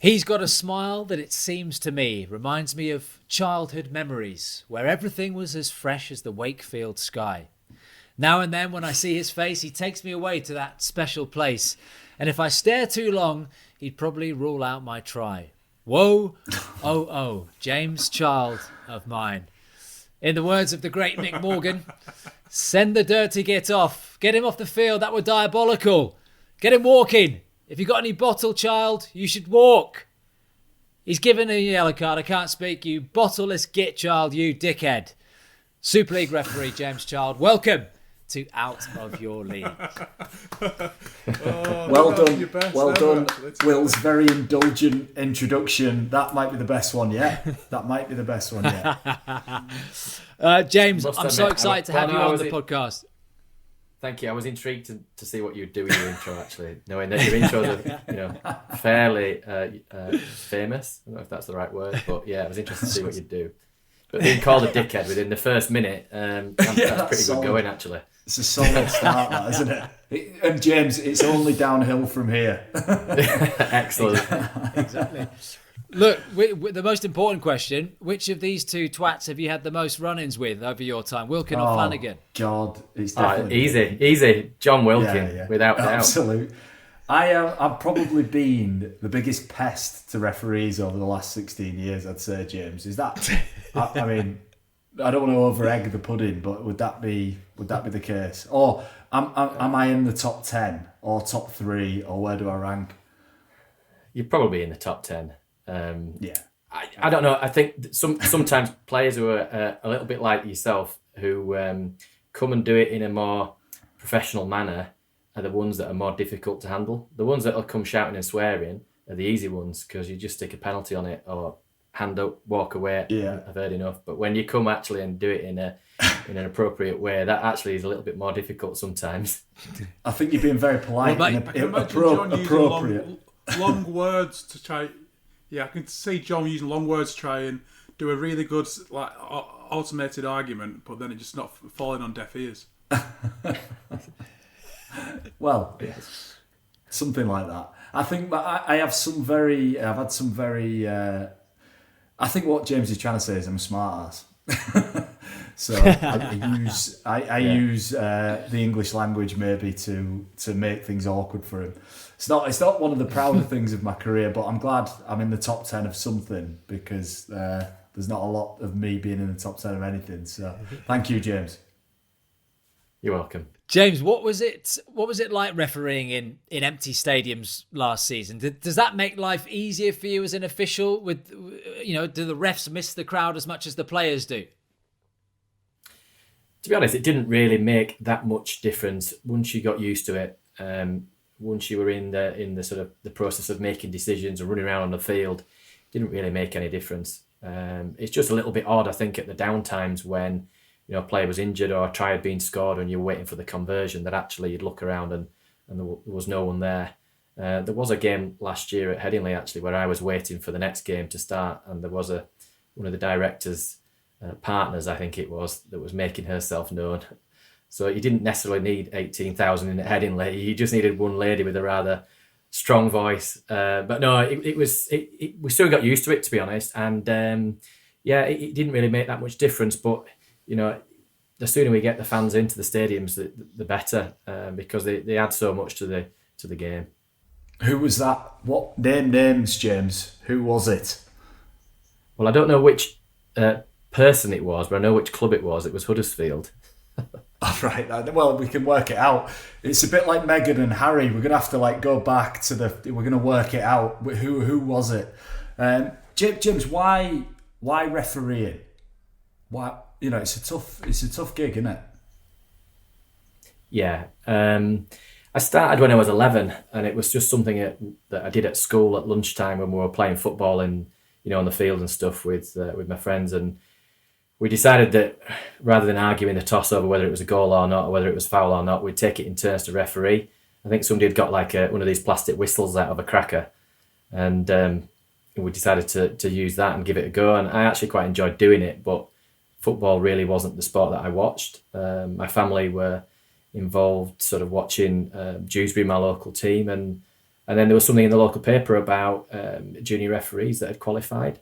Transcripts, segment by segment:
He's got a smile that, it seems to me, reminds me of childhood memories where everything was as fresh as the Wakefield sky. Now and then when I see his face, he takes me away to that special place. And if I stare too long, he'd probably rule out my try. Whoa, oh, oh, James Child of mine. In the words of the great Mick Morgan, send the dirty git off. Get him off the field, that were diabolical. Get him walking. If you got any bottle, Child, you should walk. He's given a yellow card, I can't speak, you bottleless git, Child, you dickhead. Super League referee James Child, welcome to Out of Your League. Well done. Will's very indulgent introduction. That might be the best one yet. James, I'm so excited to have you on the podcast. Thank you. I was intrigued to see what you'd do with your intro, actually, knowing that your intros are, fairly famous. I don't know if that's the right word, but yeah, I was interested to see what you'd do. But being called a dickhead within the first minute, that's pretty good going, actually. It's a solid start, that, isn't it? And James, it's only downhill from here. Excellent. Exactly. Look, the most important question, which of these two twats have you had the most run-ins with over your time, Wilkin or Flanagan? God, it's definitely... Easy. John Wilkin, without doubt. Absolute. I've probably been the biggest pest to referees over the last 16 years, I'd say, James. Is that... I mean... I don't want to over-egg the pudding, but would that be the case? Or am I in the top 10 or top 3, or where do I rank? You're probably in the top 10. Yeah. I don't know. I think sometimes players who are a little bit like yourself, who come and do it in a more professional manner, are the ones that are more difficult to handle. The ones that will come shouting and swearing are the easy ones, because you just stick a penalty on it or hand up, walk away. Yeah, I've heard enough. But when you come actually and do it in an appropriate way, that actually is a little bit more difficult sometimes. I think you're being very polite and appropriate. Long words to try. Yeah, I can see John using long words to try and do a really good automated argument, but then it just not falling on deaf ears. Well, something like that. I think I've had some very. I think what James is trying to say is I'm a smart ass. So I use the English language maybe to make things awkward for him. It's not one of the prouder things of my career, but I'm glad I'm in the top 10 of something, because there's not a lot of me being in the top 10 of anything. So thank you, James. You're welcome. James, what was it like refereeing in empty stadiums last season? Does that make life easier for you as an official? Do the refs miss the crowd as much as the players do? To be honest, it didn't really make that much difference once you got used to it. Once you were in the sort of the process of making decisions or running around on the field, it didn't really make any difference. It's just a little bit odd, I think, at the downtimes when a player was injured or a try had been scored and you were waiting for the conversion, that actually you'd look around and there was no one there. There was a game last year at Headingley, actually, where I was waiting for the next game to start, and there was one of the director's partners, I think it was, that was making herself known. So you didn't necessarily need 18,000 in Headingley. You just needed one lady with a rather strong voice. But no, we still got used to it, to be honest. And it didn't really make that much difference. But the sooner we get the fans into the stadiums, the better, because they add so much to the game. Who was that? What names, James? Who was it? Well, I don't know which person it was, but I know which club it was. It was Huddersfield. Oh, right. Well, we can work it out. It's a bit like Meghan and Harry. We're gonna have to go back to we're gonna work it out. Who was it? James, why refereeing? Why? It's a tough gig, isn't it? Yeah. I started when I was 11, and it was just something that I did at school at lunchtime when we were playing football and on the field and stuff with my friends. And we decided that rather than arguing the toss over whether it was a goal or not, or whether it was foul or not, we'd take it in turns to referee. I think somebody had got one of these plastic whistles out of a cracker, and we decided to use that and give it a go. And I actually quite enjoyed doing it, but football really wasn't the sport that I watched. My family were involved sort of watching Dewsbury, my local team, and And then there was something in the local paper about junior referees that had qualified.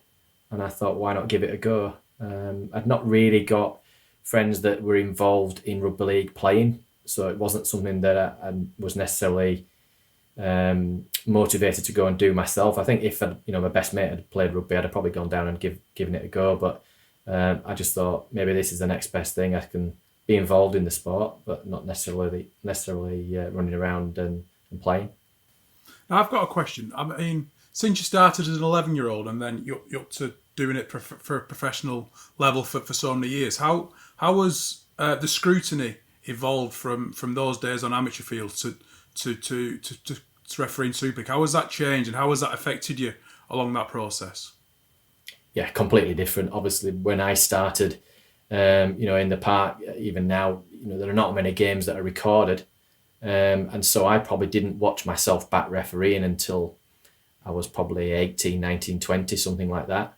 And I thought, why not give it a go? I'd not really got friends that were involved in rugby league playing, so it wasn't something that I was necessarily motivated to go and do myself. I think if my best mate had played rugby, I'd have probably gone down and given it a go. But I just thought maybe this is the next best thing. I can be involved in the sport, but not necessarily running around and playing. Now, I've got a question. I mean, since you started as an 11-year-old and then you're up to doing it for a professional level for so many years, how was the scrutiny evolved from those days on amateur fields to refereeing Super League? How has that changed and how has that affected you along that process? Yeah, completely different. Obviously, when I started, in the park, even now, there are not many games that are recorded. And so I probably didn't watch myself back refereeing until I was probably 18, 19, 20, something like that.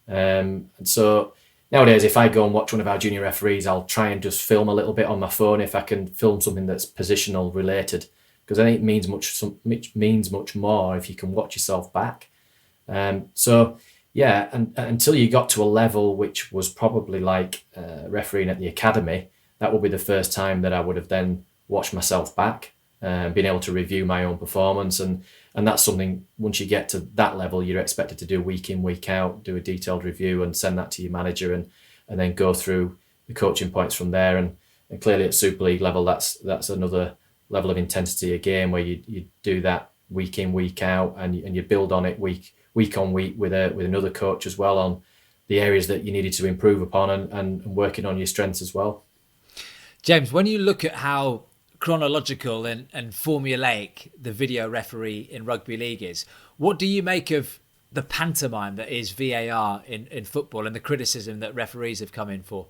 And so nowadays, if I go and watch one of our junior referees, I'll try and just film a little bit on my phone if I can film something that's positional related, because I think it means much more if you can watch yourself back. So yeah, and until you got to a level which was probably like refereeing at the academy, that would be the first time that I would have then watched myself back, being able to review my own performance. And that's something, once you get to that level, you're expected to do week in, week out, do a detailed review and send that to your manager and then go through the coaching points from there. And clearly at Super League level, that's another level of intensity, a game where you do that week in, week out, and you build on it week on week with another coach as well on the areas that you needed to improve upon and working on your strengths as well. James, when you look at how chronological and formulaic the video referee in rugby league is, what do you make of the pantomime that is VAR in football and the criticism that referees have come in for?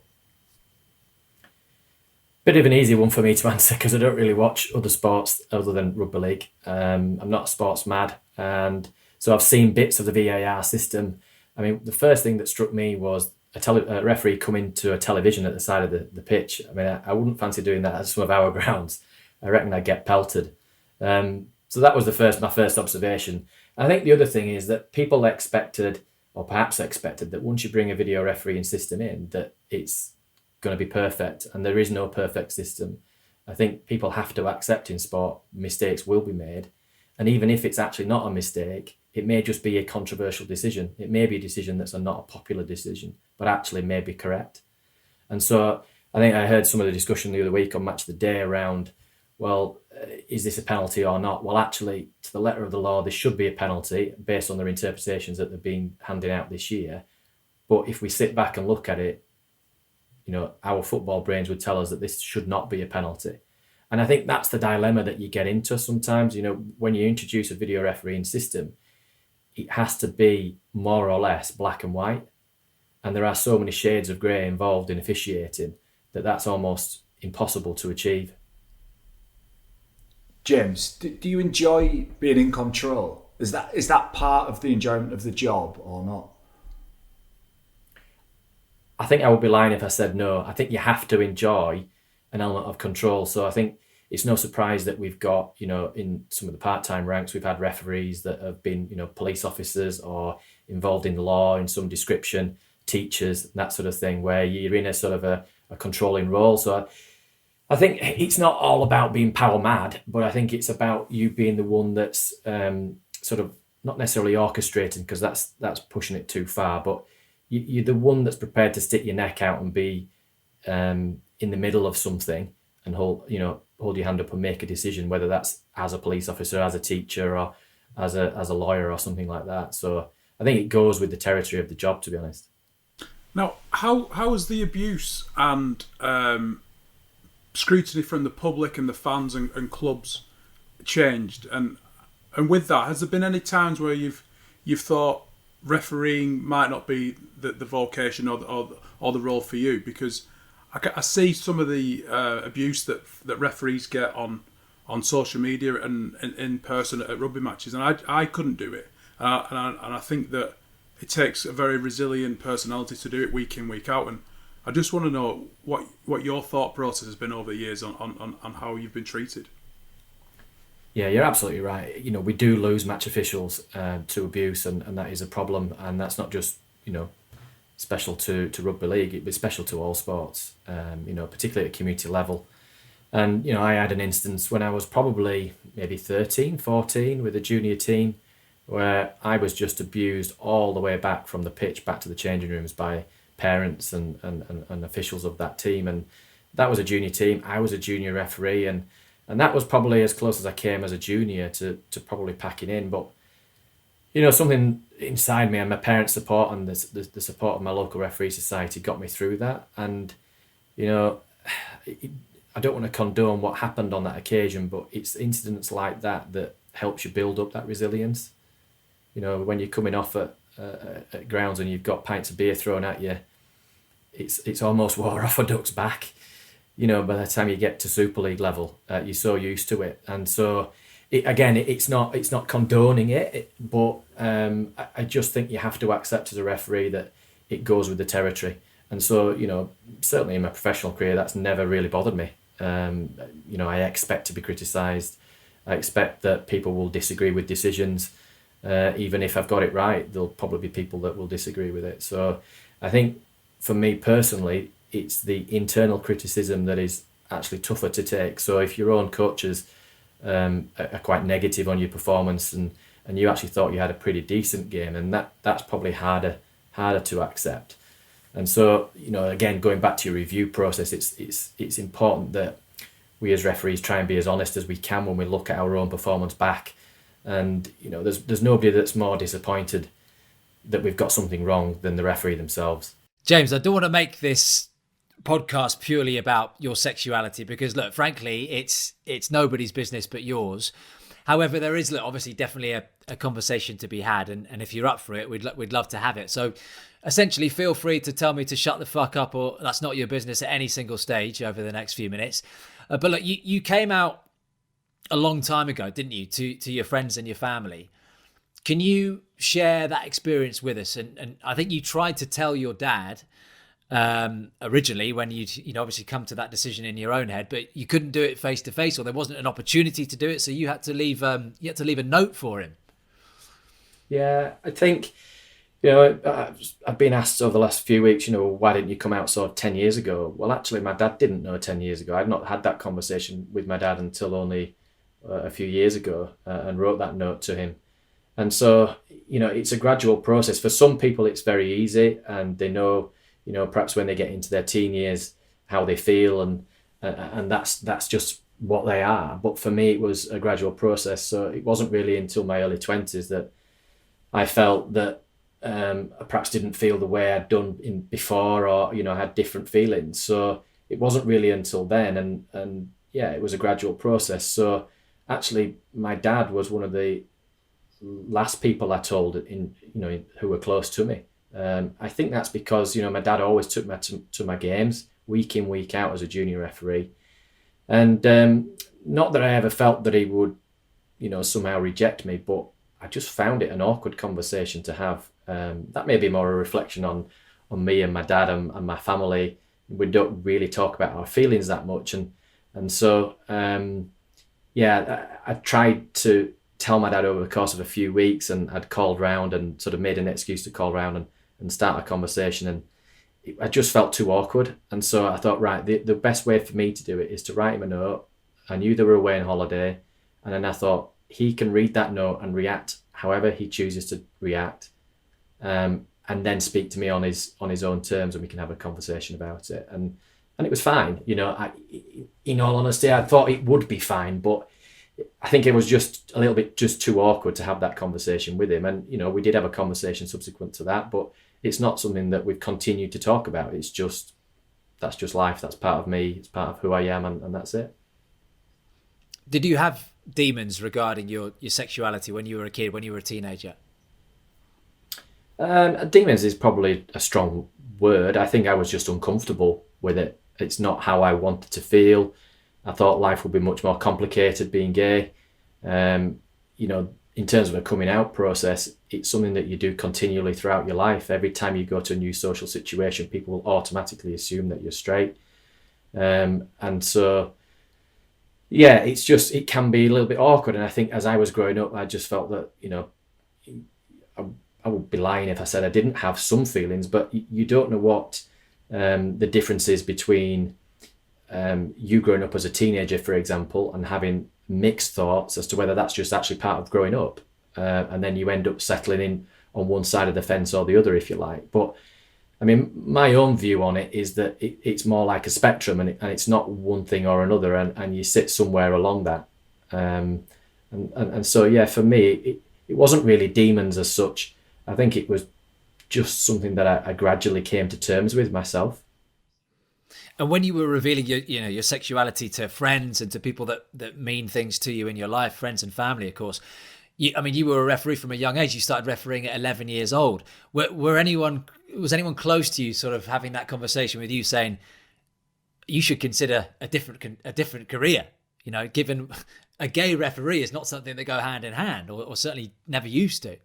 Bit of an easy one for me to answer because I don't really watch other sports other than rugby league. I'm not sports mad, and so I've seen bits of the VAR system. I mean, the first thing that struck me was a referee coming to a television at the side of the pitch. I mean, I wouldn't fancy doing that at some of our grounds. I reckon I'd get pelted. So that was my first observation. I think the other thing is that people expected, or perhaps expected, that once you bring a video refereeing system in, that it's going to be perfect, and there is no perfect system. I think people have to accept in sport mistakes will be made, and even if it's actually not a mistake, it may just be a controversial decision. It may be a decision that's not a popular decision, but actually may be correct. And so I think I heard some of the discussion the other week on Match of the Day around, well, is this a penalty or not? Well, actually, to the letter of the law, this should be a penalty based on their interpretations that they've been handing out this year. But if we sit back and look at it, our football brains would tell us that this should not be a penalty. And I think that's the dilemma that you get into sometimes. When you introduce a video refereeing system, it has to be more or less black and white. And there are so many shades of grey involved in officiating that's almost impossible to achieve. James, do you enjoy being in control? Is that part of the enjoyment of the job or not? I think I would be lying if I said no. I think you have to enjoy an element of control. So I think it's no surprise that we've got, in some of the part-time ranks, we've had referees that have been, police officers or involved in law in some description, teachers, that sort of thing, where you're in a sort of a controlling role. So I think it's not all about being power mad, but I think it's about you being the one that's sort of not necessarily orchestrating, because that's pushing it too far, but you're the one that's prepared to stick your neck out and be in the middle of something and hold your hand up and make a decision, whether that's as a police officer, as a teacher, or as a lawyer or something like that. So I think it goes with the territory of the job, to be honest. Now, how has the abuse and scrutiny from the public and the fans and clubs changed? And with that, has there been any times where you've thought refereeing might not be the vocation or the role for you? Because I see some of the abuse that referees get on social media and in person at rugby matches, and I couldn't do it, and I think that it takes a very resilient personality to do it week in, week out. And I just want to know what your thought process has been over the years on how you've been treated. Yeah, you're absolutely right. You know, we do lose match officials to abuse, and that is a problem. And that's not just, you know, special to rugby league. It's special to all sports, you know, particularly at community level. And, you know, I had an instance when I was probably maybe 13, 14 with a junior team where I was just abused all the way back from the pitch back to the changing rooms by parents and officials of that team. And that was a junior team. I was a junior referee, and that was probably as close as I came as a junior to probably packing in. But, you know, something inside me and my parents' support and the support of my local referee society got me through that. And, you know, I don't want to condone what happened on that occasion, but it's incidents like that that helps you build up that resilience. You know, when you're coming off at grounds and you've got pints of beer thrown at you, it's almost water off a duck's back. You know, by the time you get to Super League level, you're so used to it, and so it's not condoning it, but I just think you have to accept as a referee that it goes with the territory. And so, you know, certainly in my professional career, that's never really bothered me. You know, I expect to be criticised. I expect that people will disagree with decisions. Even if I've got it right, there'll probably be people that will disagree with it. So I think for me personally, it's the internal criticism that is actually tougher to take. So if your own coaches are quite negative on your performance and you actually thought you had a pretty decent game, and that's probably harder to accept. And so, you know, again, going back to your review process, it's important that we as referees try and be as honest as we can when we look at our own performance back. And, you know, there's nobody that's more disappointed that we've got something wrong than the referee themselves. James, I don't want to make this podcast purely about your sexuality because, look, frankly, it's nobody's business but yours. However, there is obviously definitely a conversation to be had, and if you're up for it, we'd love to have it. So essentially, feel free to tell me to shut the fuck up, or that's not your business at any single stage over the next few minutes. But look, you came out a long time ago, didn't you, to your friends and your family? Can you share that experience with us? And I think you tried to tell your dad originally when you obviously come to that decision in your own head, but you couldn't do it face to face, or there wasn't an opportunity to do it, so you had to leave a note for him. Yeah, I think, you know, I've been asked over the last few weeks, you know, why didn't you come out sort of 10 years ago? Well, actually, my dad didn't know 10 years ago. I'd not had that conversation with my dad until only a few years ago, and wrote that note to him. And so, you know, it's a gradual process. For some people, it's very easy, and they know, you know, perhaps when they get into their teen years, how they feel, and that's just what they are. But for me, it was a gradual process. So it wasn't really until my early 20s that I felt that I perhaps didn't feel the way I'd done before, or, you know, had different feelings. So it wasn't really until then, and yeah, it was a gradual process. So actually, my dad was one of the last people I told who were close to me. I think that's because, you know, my dad always took me to my games week in, week out as a junior referee. And not that I ever felt that he would, you know, somehow reject me, but I just found it an awkward conversation to have. That may be more a reflection on me and my dad and my family. We don't really talk about our feelings that much. And so, I tried to tell my dad over the course of a few weeks, and I'd called round and sort of made an excuse to call round and start a conversation, and I just felt too awkward. And so I thought, right, the best way for me to do it is to write him a note. I knew they were away on holiday, and then I thought he can read that note and react however he chooses to react, and then speak to me on his own terms, and we can have a conversation about it. And it was fine. You know, in all honesty, I thought it would be fine, but I think it was just a little bit just too awkward to have that conversation with him. And, you know, we did have a conversation subsequent to that, but it's not something that we've continued to talk about. It's just, that's just life. That's part of me. It's part of who I am, and that's it. Did you have demons regarding your sexuality when you were a kid, when you were a teenager? Demons is probably a strong word. I think I was just uncomfortable with it. It's not how I wanted to feel. I thought life would be much more complicated being gay. You know, in terms of a coming out process, it's something that you do continually throughout your life. Every time you go to a new social situation, people will automatically assume that you're straight. And so, yeah, it's just, it can be a little bit awkward. And I think as I was growing up, I just felt that, I would be lying if I said I didn't have some feelings, but you don't know what the difference is between you growing up as a teenager, for example, and having mixed thoughts as to whether that's just actually part of growing up. And then you end up settling in on one side of the fence or the other, if you like. But I mean, my own view on it is that it's more like a spectrum, and it's not one thing or another, and you sit somewhere along that. And so, yeah, for me, it wasn't really demons as such. I think it was just something that I gradually came to terms with myself. And when you were revealing your sexuality to friends and to people that mean things to you in your life, friends and family, of course, you were a referee from a young age. You started refereeing at 11 years old. Was anyone close to you sort of having that conversation with you, saying you should consider a different career? Given a gay referee is not something that go hand in hand, or certainly never used to.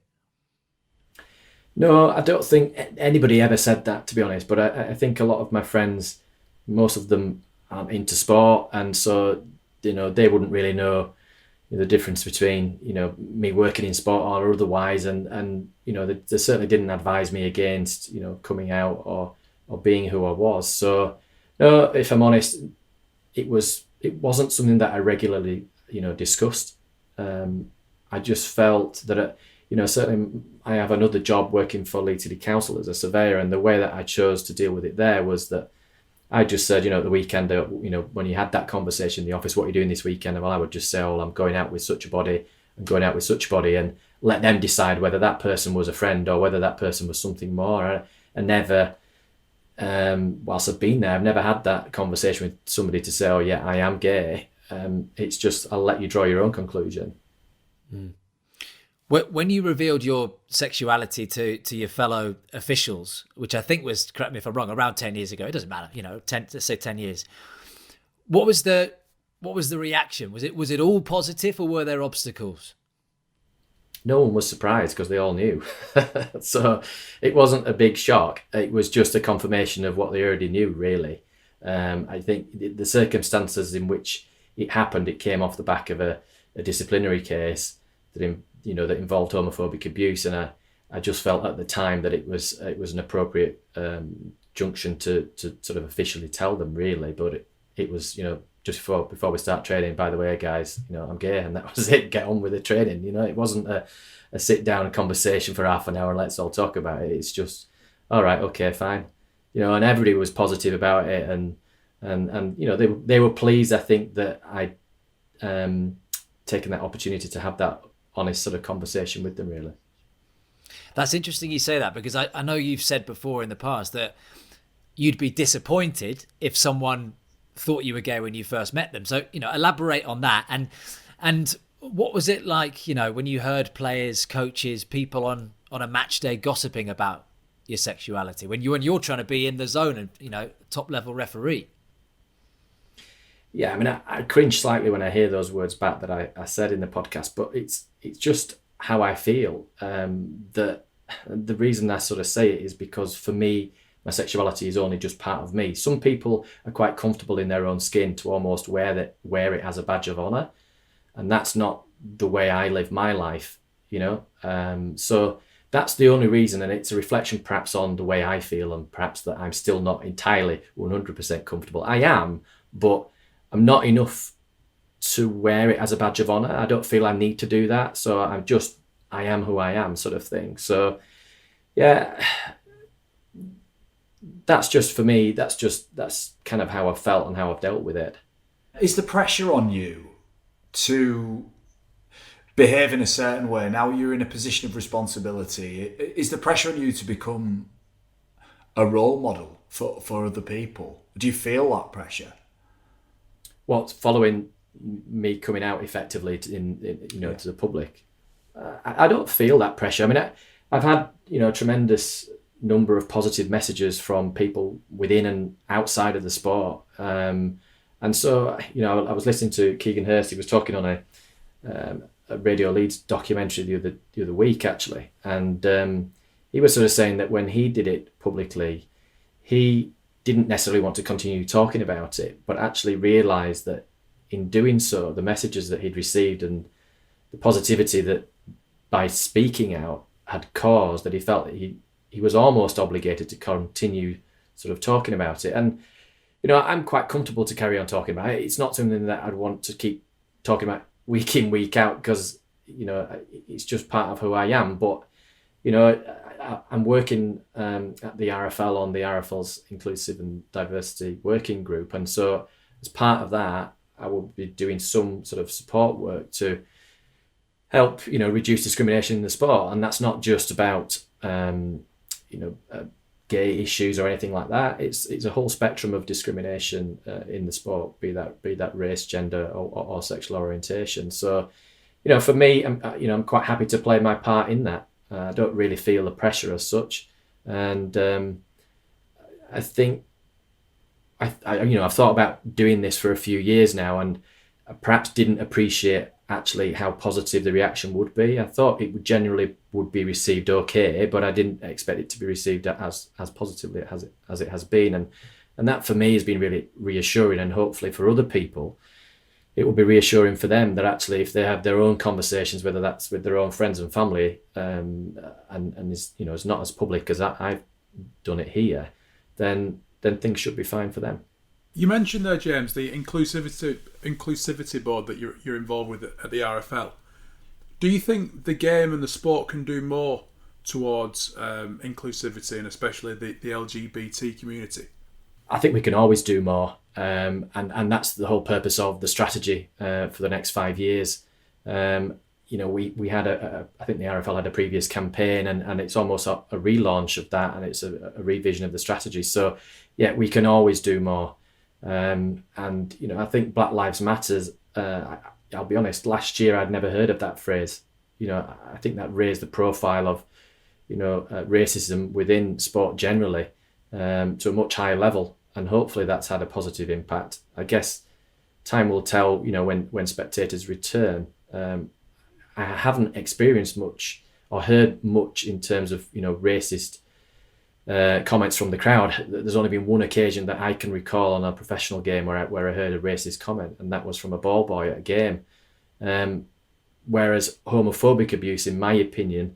No, I don't think anybody ever said that, to be honest. But I think a lot of my friends, most of them aren't into sport, and so they wouldn't really know the difference between me working in sport or otherwise, and they certainly didn't advise me against coming out or being who I was. So no, if I'm honest, it wasn't something that I regularly discussed. I just felt that certainly I have another job working for Leeds City Council as a surveyor, and the way that I chose to deal with it there was that I just said, at the weekend, when you had that conversation in the office, what are you doing this weekend? Well, I would just say, I'm going out with such a body, and going out with such a body, and let them decide whether that person was a friend or whether that person was something more. I never, whilst I've been there, I've never had that conversation with somebody to say, oh yeah, I am gay. It's just, I'll let you draw your own conclusion. Mm. When you revealed your sexuality to your fellow officials, which I think was, correct me if I'm wrong, around 10 years ago, it doesn't matter, let's say 10 years. What was the reaction? Was it all positive, or were there obstacles? No one was surprised because they all knew. So it wasn't a big shock. It was just a confirmation of what they already knew, really. I think the circumstances in which it happened, it came off the back of a disciplinary case that involved homophobic abuse, and I just felt at the time that it was an appropriate junction to sort of officially tell them, really. But it was just before we start training, by the way, guys, I'm gay, and that was it. Get on with the training. It wasn't a sit down conversation for half an hour and let's all talk about it. It's just, all right, okay, fine, and everybody was positive about it, and they were pleased, I think, that I'd taken that opportunity to have that honest sort of conversation with them, really. That's interesting you say that, because I know you've said before in the past that you'd be disappointed if someone thought you were gay when you first met them. So, elaborate on that. And what was it like, when you heard players, coaches, people on a match day gossiping about your sexuality, when you're trying to be in the zone and, top level referee? Yeah, I mean, I cringe slightly when I hear those words back that I said in the podcast, but it's just how I feel. That the reason I sort of say it is because for me, my sexuality is only just part of me. Some people are quite comfortable in their own skin to almost wear it as a badge of honour, and that's not the way I live my life, So that's the only reason, and it's a reflection perhaps on the way I feel, and perhaps that I'm still not entirely 100% comfortable. I am, but I'm not enough to wear it as a badge of honour. I don't feel I need to do that. So I am who I am, sort of thing. So yeah, that's just for me. That's kind of how I felt and how I've dealt with it. Is the pressure on you to behave in a certain way now you're in a position of responsibility? Is the pressure on you to become a role model for other people? Do you feel that pressure? What's following me coming out effectively to the public? I don't feel that pressure. I mean, I've had a tremendous number of positive messages from people within and outside of the sport, and so I was listening to Keegan Hurst. He was talking on a Radio Leeds documentary the other week, actually, and he was sort of saying that when he did it publicly, he didn't necessarily want to continue talking about it, but actually realised that in doing so, the messages that he'd received and the positivity that by speaking out had caused, that he felt that he was almost obligated to continue sort of talking about it. And, you know, I'm quite comfortable to carry on talking about it. It's not something that I'd want to keep talking about week in, week out, because, you know, it's just part of who I am. But, you know, I'm working at the RFL on the RFL's Inclusive and Diversity Working Group. And so as part of that, I will be doing some sort of support work to help, you know, reduce discrimination in the sport. And that's not just about, gay issues or anything like that. It's a whole spectrum of discrimination in the sport, be that race, gender, or sexual orientation. So, you know, for me, I'm quite happy to play my part in that. I don't really feel the pressure as such, and I think I've thought about doing this for a few years now, and I perhaps didn't appreciate actually how positive the reaction would be. I thought it would generally be received okay, but I didn't expect it to be received as positively as it has been, and that for me has been really reassuring, and hopefully for other people it will be reassuring for them that actually if they have their own conversations, whether that's with their own friends and family, and is, you know, it's not as public as I've done it here, then things should be fine for them. You mentioned there, James, the inclusivity board that you're involved with at the RFL. Do you think the game and the sport can do more towards inclusivity, and especially the LGBT community? I think we can always do more, and that's the whole purpose of the strategy for the next 5 years. You know, we had I think the RFL had a previous campaign, and it's almost a relaunch of that, and it's a revision of the strategy. So yeah, we can always do more. And you know, I think Black Lives Matters, I'll be honest, last year I'd never heard of that phrase. You know, I think that raised the profile of, you know, racism within sport generally to a much higher level, and hopefully that's had a positive impact. I guess time will tell, you know, when spectators return. I haven't experienced much or heard much in terms of, you know, racist comments from the crowd. There's only been one occasion that I can recall on a professional game where I heard a racist comment, and that was from a ball boy at a game. Whereas homophobic abuse, in my opinion,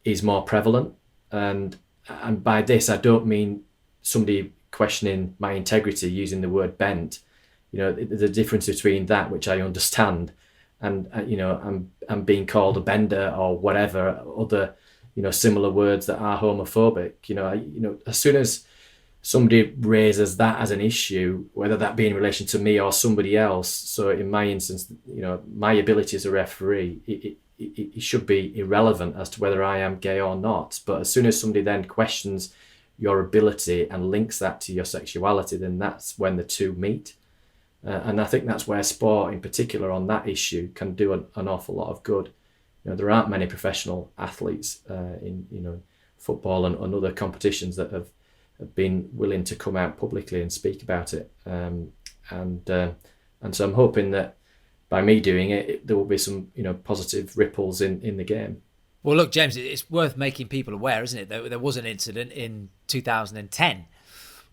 is more prevalent. And by this, I don't mean somebody questioning my integrity using the word bent. You know, there's a difference between that, which I understand, and you know, I'm being called a bender or whatever other, you know, similar words that are homophobic. You know, as soon as somebody raises that as an issue, whether that be in relation to me or somebody else. So in my instance, you know, my ability as a referee, it should be irrelevant as to whether I am gay or not. But as soon as somebody then questions your ability and links that to your sexuality, then that's when the two meet. And I think that's where sport in particular on that issue can do an awful lot of good. You know, there aren't many professional athletes in, you know, football and other competitions that have been willing to come out publicly and speak about it. And so I'm hoping that by me doing it, there will be some, you know, positive ripples in the game. Well, look, James, it's worth making people aware, isn't it? There was an incident in 2010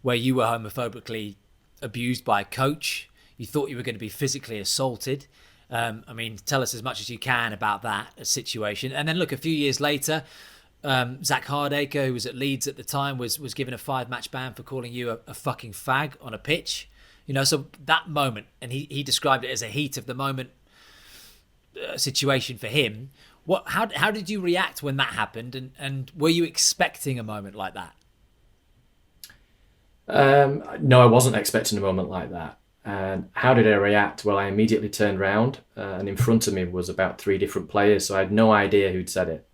where you were homophobically abused by a coach. You thought you were going to be physically assaulted. I mean, tell us as much as you can about that situation. And then look, a few years later, Zach Hardacre, who was at Leeds at the time, was given a 5-match ban for calling you a fucking fag on a pitch. You know, so that moment, and he described it as a heat of the moment situation for him. How did you react when that happened, and were you expecting a moment like that? No, I wasn't expecting a moment like that. And how did I react? Well, I immediately turned around, and in front of me was about 3 different players, so I had no idea who'd said it.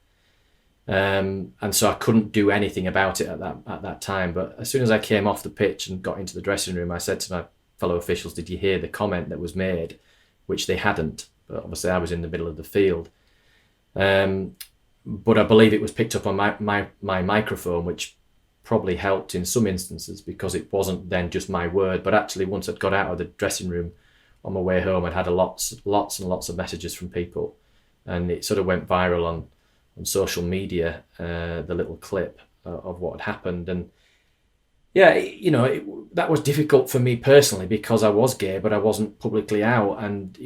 And so I couldn't do anything about it at that time. But as soon as I came off the pitch and got into the dressing room, I said to my fellow officials, "Did you hear the comment that was made?" Which they hadn't, but obviously I was in the middle of the field. But I believe it was picked up on my microphone, which probably helped in some instances because it wasn't then just my word. But actually, once I'd got out of the dressing room on my way home, I'd had lots and lots of messages from people, and it sort of went viral on social media, the little clip of what had happened. And Yeah, that was difficult for me personally because I was gay, but I wasn't publicly out. And,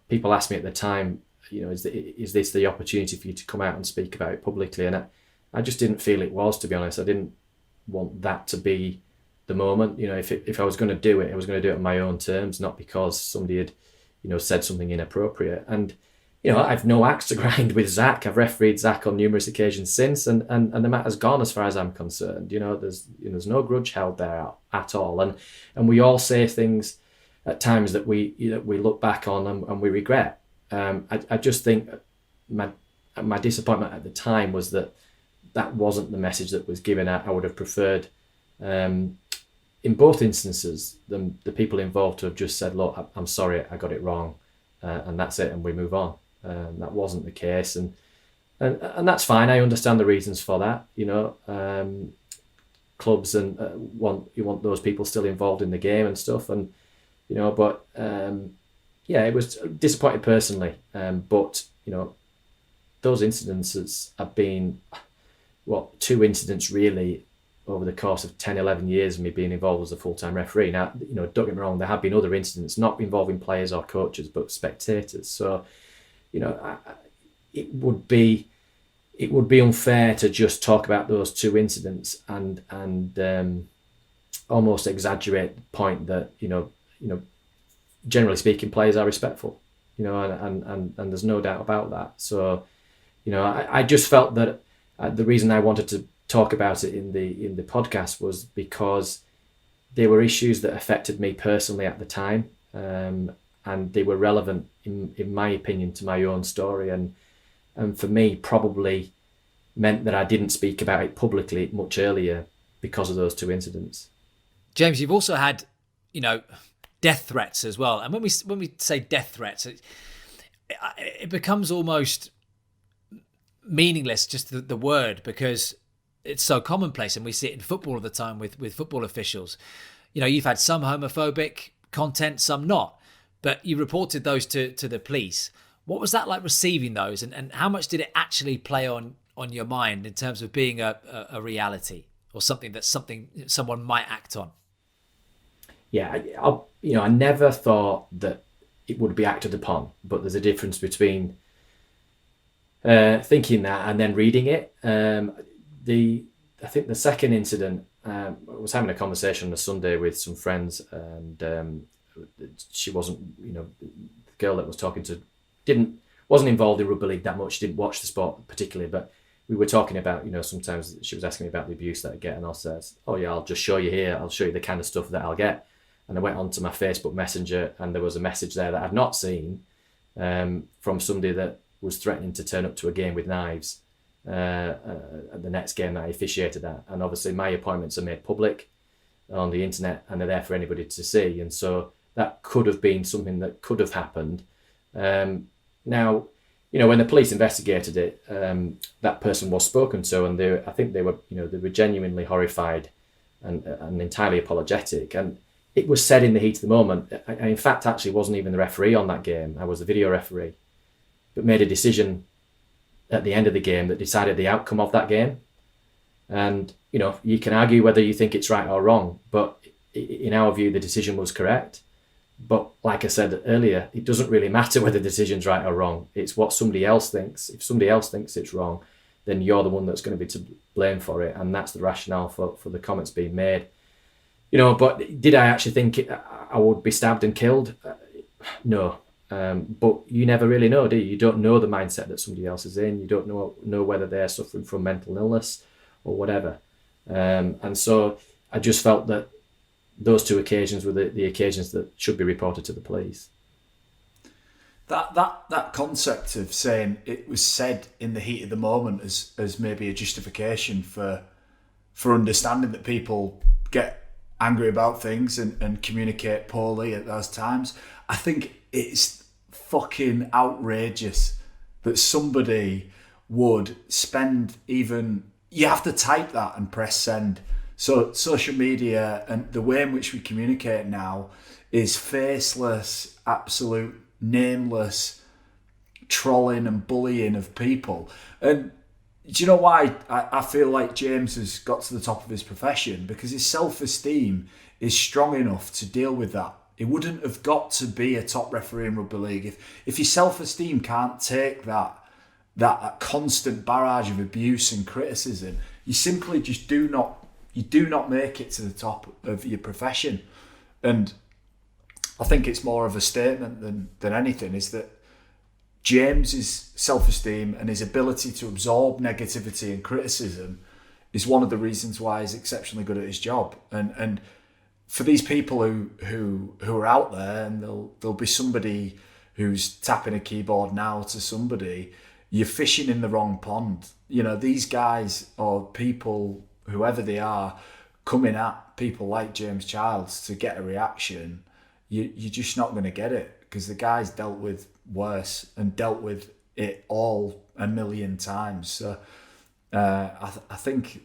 people asked me at the time, is this the opportunity for you to come out and speak about it publicly? And I just didn't feel it was, to be honest. I didn't want that to be the moment. If I was going to do it, I was going to do it on my own terms, not because somebody had, said something inappropriate. And, I've no axe to grind with Zach. I've refereed Zach on numerous occasions since, and the matter's gone as far as I'm concerned. There's no grudge held there at all. And we all say things at times that we look back on and we regret. I just think my disappointment at the time was that wasn't the message that was given. I would have preferred, in both instances, the people involved to have just said, look, I'm sorry, I got it wrong, and that's it, and we move on. That wasn't the case, and that's fine. I understand the reasons for that. Clubs and you want those people still involved in the game and stuff, and but it was disappointing personally. But those incidences have been two incidents really over the course of 10, 11 years of me being involved as a full-time referee. Now, don't get me wrong, there have been other incidents, not involving players or coaches, but spectators. So, it would be unfair to just talk about those two incidents and almost exaggerate the point that generally speaking, players are respectful, and there's no doubt about that. So, I just felt that the reason I wanted to talk about it in the podcast was because they were issues that affected me personally at the time. And they were relevant, in my opinion, to my own story, and for me probably meant that I didn't speak about it publicly much earlier because of those two incidents. James, you've also had, death threats as well, and when we say death threats, it becomes almost meaningless, just the word, because it's so commonplace, and we see it in football all the time with football officials. You've had some homophobic content, some not. But you reported those to the police. What was that like receiving those, and how much did it actually play on your mind in terms of being a reality or something someone might act on? Yeah, I never thought that it would be acted upon, but there's a difference between thinking that and then reading it. I think the second incident, I was having a conversation on a Sunday with some friends, and she wasn't, the girl that was talking to wasn't involved in rugby league that much, didn't watch the sport particularly, but we were talking about, sometimes she was asking me about the abuse that I get, and I said, oh yeah, I'll just show you here, I'll show you the kind of stuff that I'll get. And I went onto my Facebook Messenger, and there was a message there that I'd not seen, from somebody that was threatening to turn up to a game with knives at the next game that I officiated at. And obviously my appointments are made public on the internet, and they're there for anybody to see, and so that could have been something that could have happened. Now, when the police investigated it, that person was spoken to, and I think they were genuinely horrified and entirely apologetic. And it was said in the heat of the moment. I in fact actually wasn't even the referee on that game. I was the video referee, but made a decision at the end of the game that decided the outcome of that game. And you can argue whether you think it's right or wrong, but in our view, the decision was correct. But like I said earlier, it doesn't really matter whether the decision's right or wrong. It's what somebody else thinks. If somebody else thinks it's wrong, then you're the one that's going to be to blame for it. And that's the rationale for the comments being made. But did I actually think I would be stabbed and killed? No. But you never really know, do you? You don't know the mindset that somebody else is in. You don't know whether they're suffering from mental illness or whatever. And so I just felt that those two occasions were the occasions that should be reported to the police. That concept of saying it was said in the heat of the moment as maybe a justification for understanding that people get angry about things and communicate poorly at those times. I think it's fucking outrageous that somebody would spend even... You have to type that and press send. So social media and the way in which we communicate now is faceless, absolute nameless trolling and bullying of people. And do you know why I feel like James has got to the top of his profession? Because his self-esteem is strong enough to deal with that. He wouldn't have got to be a top referee in rugby league if your self-esteem can't take that constant barrage of abuse and criticism. You simply just do not make it to the top of your profession. And I think it's more of a statement than anything, is that James's self-esteem and his ability to absorb negativity and criticism is one of the reasons why he's exceptionally good at his job. And for these people who are out there, and there'll be somebody who's tapping a keyboard now to somebody, you're fishing in the wrong pond. You know, these guys or people, whoever they are, coming at people like James Childs to get a reaction, you're just not going to get it, because the guy's dealt with worse and dealt with it all a million times. So I think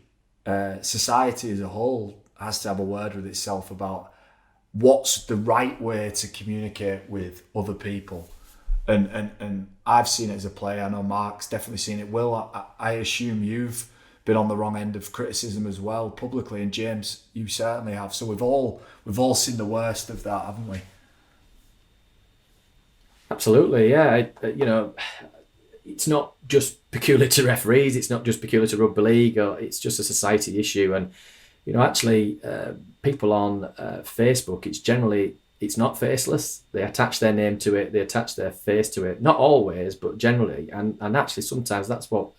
society as a whole has to have a word with itself about what's the right way to communicate with other people. And I've seen it as a player. I know Mark's definitely seen it. Will, I assume you've been on the wrong end of criticism as well publicly, and James, you certainly have. So we've all seen the worst of that, haven't we? Absolutely, yeah. It's not just peculiar to referees. It's not just peculiar to rugby league. Or it's just a society issue. And actually, people on Facebook, it's not faceless. They attach their name to it. They attach their face to it. Not always, but generally. And actually, sometimes that's what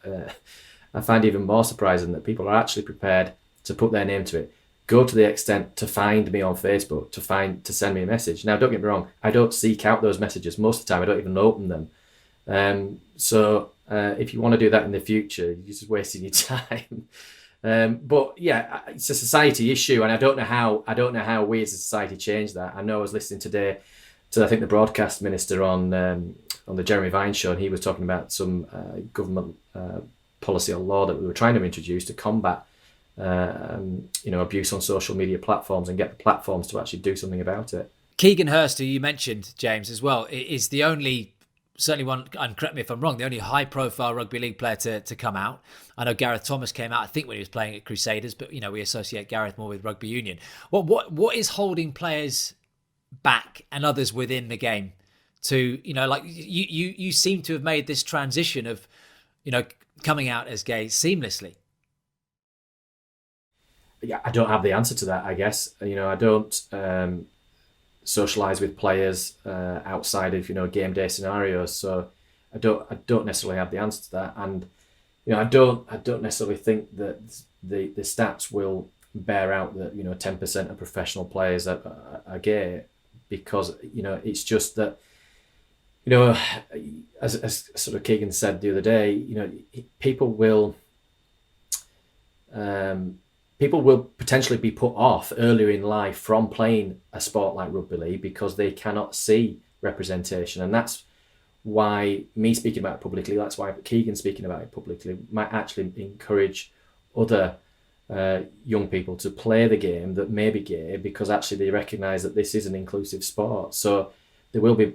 I find even more surprising, that people are actually prepared to put their name to it. Go to the extent to find me on Facebook, to send me a message. Now, don't get me wrong, I don't seek out those messages. Most of the time, I don't even open them. So if you want to do that in the future, you're just wasting your time. But yeah, it's a society issue, and I don't know how we as a society change that. I know I was listening today to, I think, the broadcast minister on the Jeremy Vine show, and he was talking about some government policy or law that we were trying to introduce to combat abuse on social media platforms and get the platforms to actually do something about it. Keegan Hurst, who you mentioned, James, as well, is the only, certainly one, and correct me if I'm wrong, the only high-profile rugby league player to come out. I know Gareth Thomas came out, I think, when he was playing at Crusaders, but we associate Gareth more with rugby union. What is holding players back and others within the game to, like you seem to have made this transition of, coming out as gay seamlessly? Yeah, I don't have the answer to that, I guess. I don't socialise with players outside of game day scenarios, so I don't necessarily have the answer to that. And I don't necessarily think that the stats will bear out that 10% of professional players are gay, because it's just that as sort of Keegan said the other day, people will potentially be put off earlier in life from playing a sport like rugby league because they cannot see representation. And that's why me speaking about it publicly, that's why Keegan speaking about it publicly might actually encourage other young people to play the game that may be gay, because actually they recognise that this is an inclusive sport. So there will be,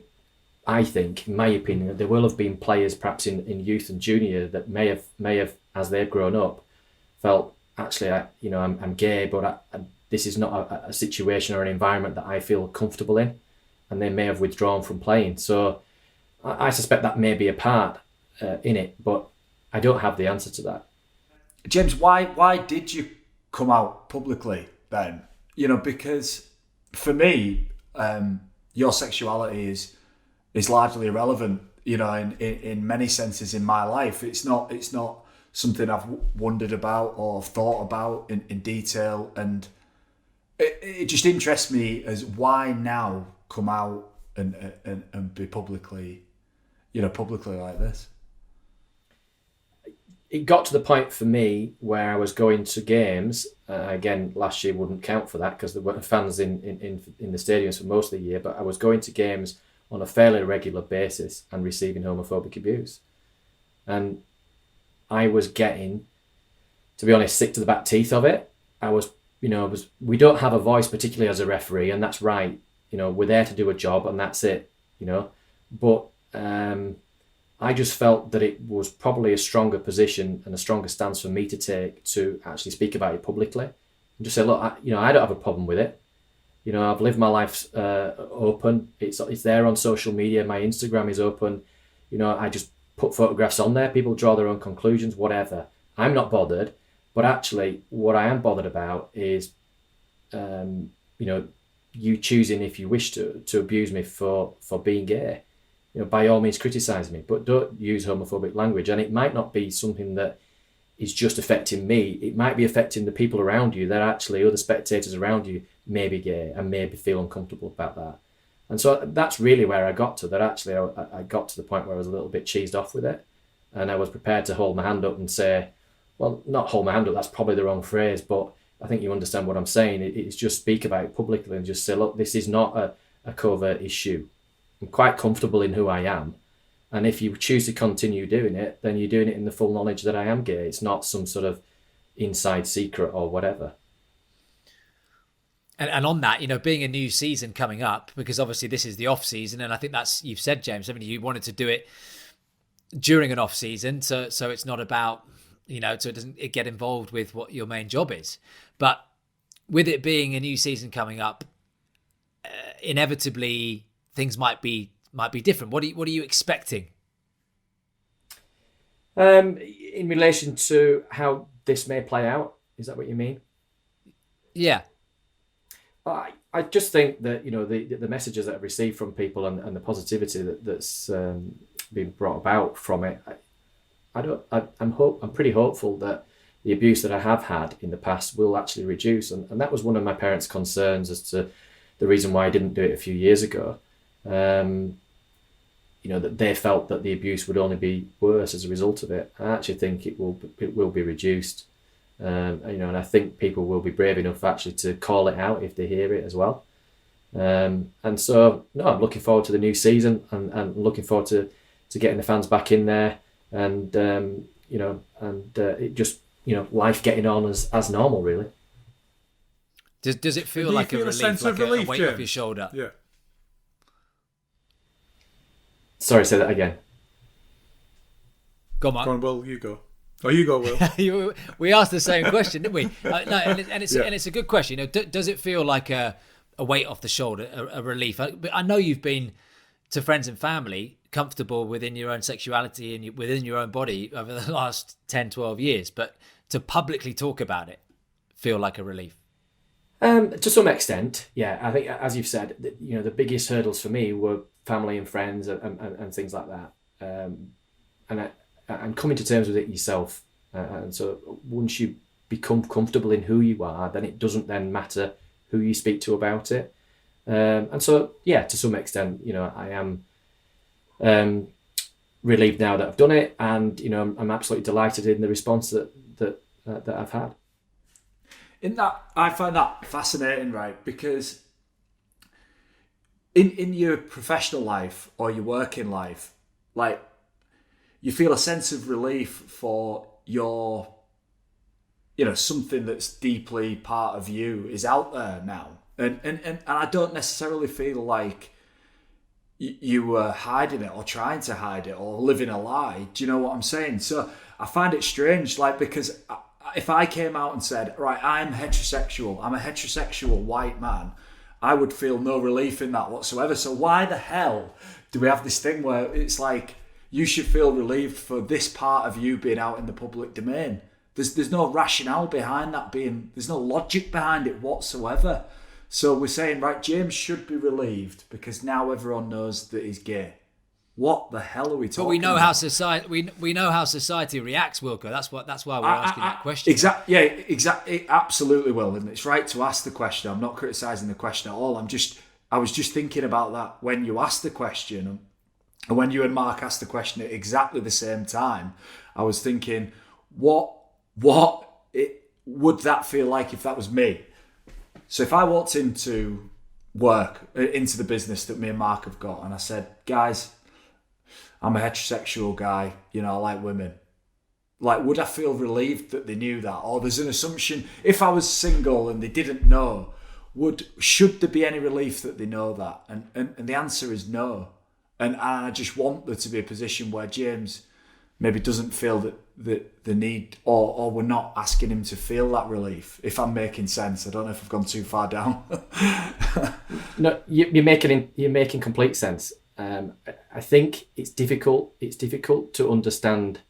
I think, in my opinion, there will have been players perhaps in youth and junior that may have, as they've grown up, felt, actually, I'm gay, but this is not a situation or an environment that I feel comfortable in, and they may have withdrawn from playing. So I suspect that may be a part in it, but I don't have the answer to that. James, why did you come out publicly then? Because for me, your sexuality is largely irrelevant. In many senses in my life, it's not something I've wondered about or thought about in detail, and it just interests me as why now come out and be publicly like this. It got to the point for me where I was going to games. Again, last year wouldn't count for that because there weren't fans in the stadiums for most of the year, but I was going to games on a fairly regular basis and receiving homophobic abuse. And I was getting, to be honest, sick to the back teeth of it. We don't have a voice, particularly as a referee, and that's right. We're there to do a job, and that's it. But I just felt that it was probably a stronger position and a stronger stance for me to take to actually speak about it publicly and just say, look, I don't have a problem with it. I've lived my life open. It's there on social media. My Instagram is open. I just put photographs on there. People draw their own conclusions, whatever. I'm not bothered. But actually, what I am bothered about is, you choosing, if you wish to abuse me for being gay. By all means criticise me, but don't use homophobic language. And it might not be something that is just affecting me. It might be affecting the people around you. That actually other spectators around you may be gay and maybe feel uncomfortable about that. And so that's really where I got to. That actually I got to the point where I was a little bit cheesed off with it, and I was prepared to hold my hand up and say, well, not hold my hand up. That's probably the wrong phrase, but I think you understand what I'm saying. It's just speak about it publicly and just say, look, this is not a covert issue. I'm quite comfortable in who I am. And if you choose to continue doing it, then you're doing it in the full knowledge that I am gay. It's not some sort of inside secret or whatever. And on that, being a new season coming up, because obviously this is the off season, and I think that's, you've said, James, I mean, you wanted to do it during an off season, so it's not about, so it doesn't get involved with what your main job is. But with it being a new season coming up, inevitably things might be different. What are you expecting? In relation to how this may play out, is that what you mean? Yeah. I just think that the messages that I've received from people and the positivity that's been brought about from it, I'm pretty hopeful that the abuse that I have had in the past will actually reduce, and that was one of my parents' concerns as to the reason why I didn't do it a few years ago. That they felt that the abuse would only be worse as a result of it. I actually think it will be reduced. And I think people will be brave enough actually to call it out if they hear it as well. And so, no, I'm looking forward to the new season and looking forward to getting the fans back in there and, it just, life getting on as normal, really. Does it feel like a relief, sense like of relief, a weight James? off your shoulder? Yeah. Sorry, say that again. Go on, Mark. Go on, Will, you go. Oh, you go, Will. We asked the same question, didn't we? And it's a good question. Does it feel like a weight off the shoulder, a relief? But I know you've been to friends and family comfortable within your own sexuality and within your own body over the last 10, 12 years, but to publicly talk about it feel like a relief? To some extent, yeah. I think, as you've said, the biggest hurdles for me were family and friends and things like that. And coming to terms with it yourself. And so once you become comfortable in who you are, then it doesn't then matter who you speak to about it. And so, yeah, to some extent, I am relieved now that I've done it, and I'm absolutely delighted in the response that I've had. In that, I find that fascinating, right? Because in your professional life or your working life, like, you feel a sense of relief for your, something that's deeply part of you is out there now. And I don't necessarily feel like you were hiding it or trying to hide it or living a lie. Do you know what I'm saying? So I find it strange, because if I came out and said, right, I'm heterosexual, I'm a heterosexual white man, I would feel no relief in that whatsoever. So why the hell do we have this thing where it's like, you should feel relieved for this part of you being out in the public domain? There's no rationale behind that there's no logic behind it whatsoever. So we're saying, right, James should be relieved because now everyone knows that he's gay. What the hell are we talking about? But we know how society we know how society reacts, Wilco. That's why we're asking that question. Exactly. Yeah, exactly. It absolutely will, and it's right to ask the question. I'm not criticising the question at all. I was just thinking about that when you asked the question. And when you and Mark asked the question at exactly the same time, I was thinking, what would that feel like if that was me? So if I walked into work, into the business that me and Mark have got, and I said, guys, I'm a heterosexual guy, I like women. Like, would I feel relieved that they knew that? Or there's an assumption, if I was single and they didn't know, should there be any relief that they know that? And the answer is no. And I just want there to be a position where James maybe doesn't feel that the need, or we're not asking him to feel that relief. If I'm making sense, I don't know if I've gone too far down. No, you're making complete sense. I think it's difficult to understand.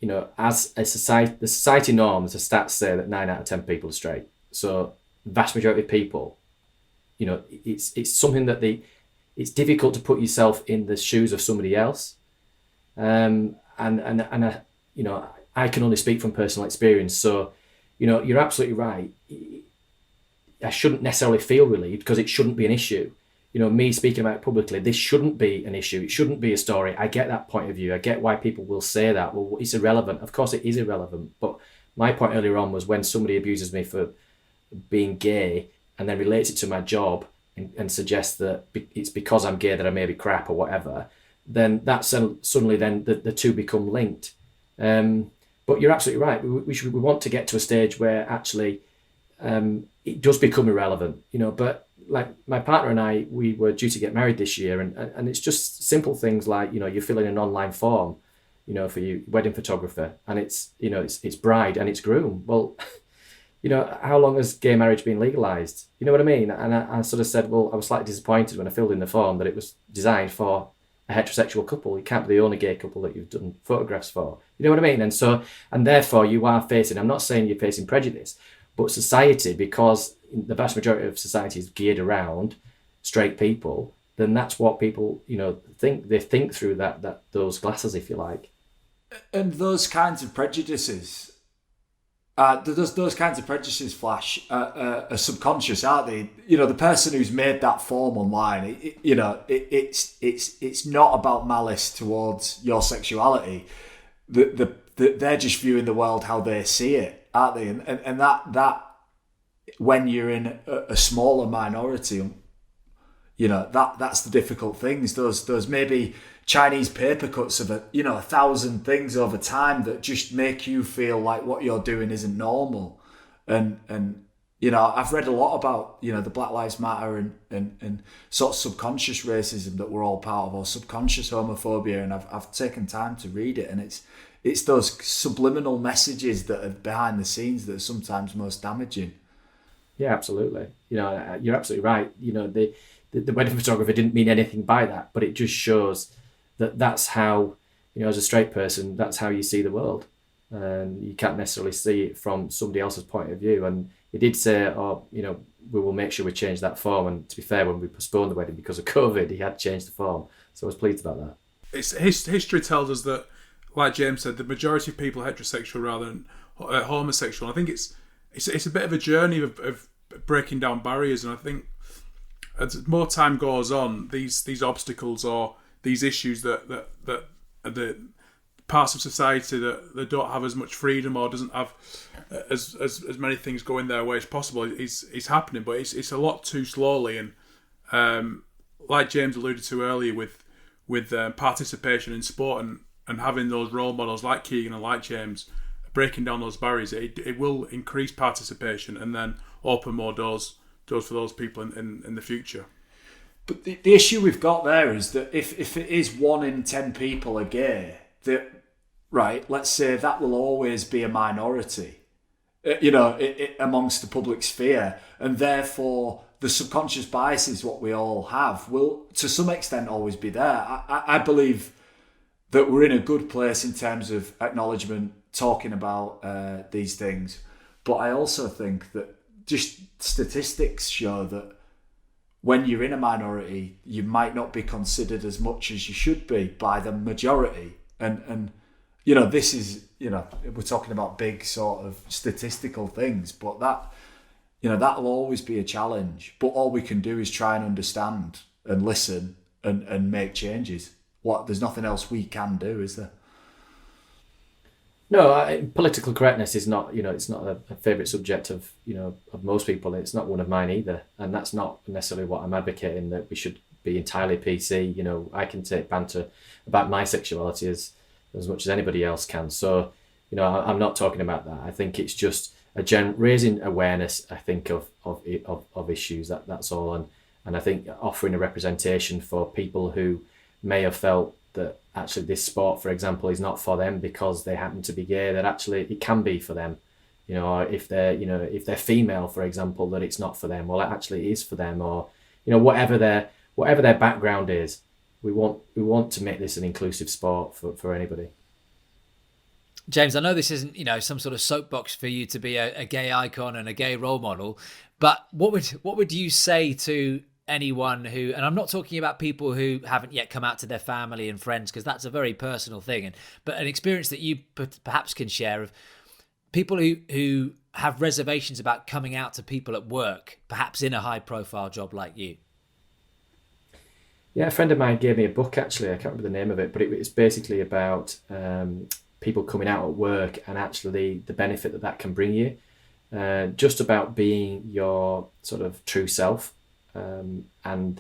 You know, as a society, the society norms, the stats say that 9 out of 10 people are straight. So the vast majority of people, you know, it's something that it's difficult to put yourself in the shoes of somebody else. And you know, I can only speak from personal experience. So, you know, you're absolutely right. I shouldn't necessarily feel relieved because it shouldn't be an issue. You know, me speaking about it publicly, this shouldn't be an issue. It shouldn't be a story. I get that point of view. I get why people will say that. Well, it's irrelevant. Of course, it is irrelevant. But my point earlier on was when somebody abuses me for being gay and then relates it to my job and suggests that it's because I'm gay that I may be crap or whatever, then that's suddenly then the two become linked. But you're absolutely right. We want to get to a stage where actually it does become irrelevant. You know, but like my partner and I, we were due to get married this year, and it's just simple things like, you know, you fill in an online form, you know, for your wedding photographer, and it's, you know, it's bride and it's groom. Well, you know, how long has gay marriage been legalized? You know what I mean? And I sort of said, well, I was slightly disappointed when I filled in the form that it was designed for a heterosexual couple. You can't be the only gay couple that you've done photographs for. You know what I mean? And therefore you are facing, I'm not saying you're facing prejudice, but society, because the vast majority of society is geared around straight people, then that's what people, you know, think. They think through that those glasses, if you like. And those kinds of prejudices, Flash, are subconscious, aren't they? You know, the person who's made that form online, it's not about malice towards your sexuality. They're just viewing the world how they see it, aren't they? And that when you're in a smaller minority, you know, that's the difficult things. Those maybe Chinese paper cuts of 1,000 things over time that just make you feel like what you're doing isn't normal. And you know, I've read a lot about, you know, the Black Lives Matter and sort of subconscious racism that we're all part of, or subconscious homophobia, and I've taken time to read it, and it's those subliminal messages that are behind the scenes that are sometimes most damaging. Yeah, absolutely. You know, you're absolutely right. You know, the wedding photographer didn't mean anything by that, but it just shows that that's how, you know, as a straight person, that's how you see the world. And you can't necessarily see it from somebody else's point of view. And he did say, oh, you know, we will make sure we change that form. And to be fair, when we postponed the wedding because of COVID, he had changed the form. So I was pleased about that. History tells us that, like James said, the majority of people are heterosexual rather than homosexual. I think it's a bit of a journey of breaking down barriers, and I think as more time goes on, these obstacles or these issues that the parts of society that don't have as much freedom or doesn't have as many things going their way as possible is happening, but it's a lot too slowly. And like James alluded to earlier with participation in sport and having those role models like Keegan and like James breaking down those barriers, it will increase participation and then open more doors for those people in the future. But the issue we've got there is that if it is 1 in 10 people are gay, right, let's say that will always be a minority, you know, amongst the public sphere, and therefore the subconscious biases what we all have will to some extent always be there. I believe that we're in a good place in terms of acknowledgement, talking about these things, but I also think that just statistics show that when you're in a minority, you might not be considered as much as you should be by the majority. And you know, this is, you know, we're talking about big sort of statistical things, but that, you know, that'll always be a challenge. But all we can do is try and understand and listen and make changes. There's nothing else we can do, is there? No, political correctness is not, you know, it's not a favourite subject of, you know, of most people. It's not one of mine either. And that's not necessarily what I'm advocating, that we should be entirely PC. You know, I can take banter about my sexuality as much as anybody else can. So, you know, I'm not talking about that. I think it's just raising awareness, I think, of issues. That's all. And I think offering a representation for people who may have felt that actually this sport, for example, is not for them because they happen to be gay, that actually it can be for them. Or if they're female, for example, that it's not for them. Well, it actually is for them, or whatever their background is. We want to make this an inclusive sport for anybody. James, I know this isn't, some sort of soapbox for you to be a gay icon and a gay role model, but what would you say to anyone who, and I'm not talking about people who haven't yet come out to their family and friends, because that's a very personal thing, but an experience that you perhaps can share of people who have reservations about coming out to people at work, perhaps in a high-profile job like you? Yeah, a friend of mine gave me a book, actually. I can't remember the name of it, but it's basically about people coming out at work and actually the benefit that can bring you. Just about being your sort of true self. And,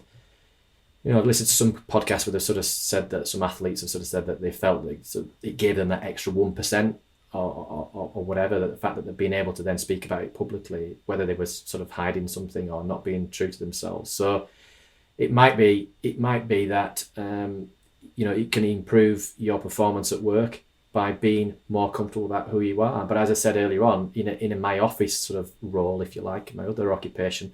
I've listened to some podcasts where they've sort of said that some athletes have sort of said that they felt like it gave them that extra 1% or whatever, the fact that they've been able to then speak about it publicly, whether they were sort of hiding something or not being true to themselves. So it might be that, it can improve your performance at work by being more comfortable about who you are. But as I said earlier on, in my office sort of role, if you like, my other occupation,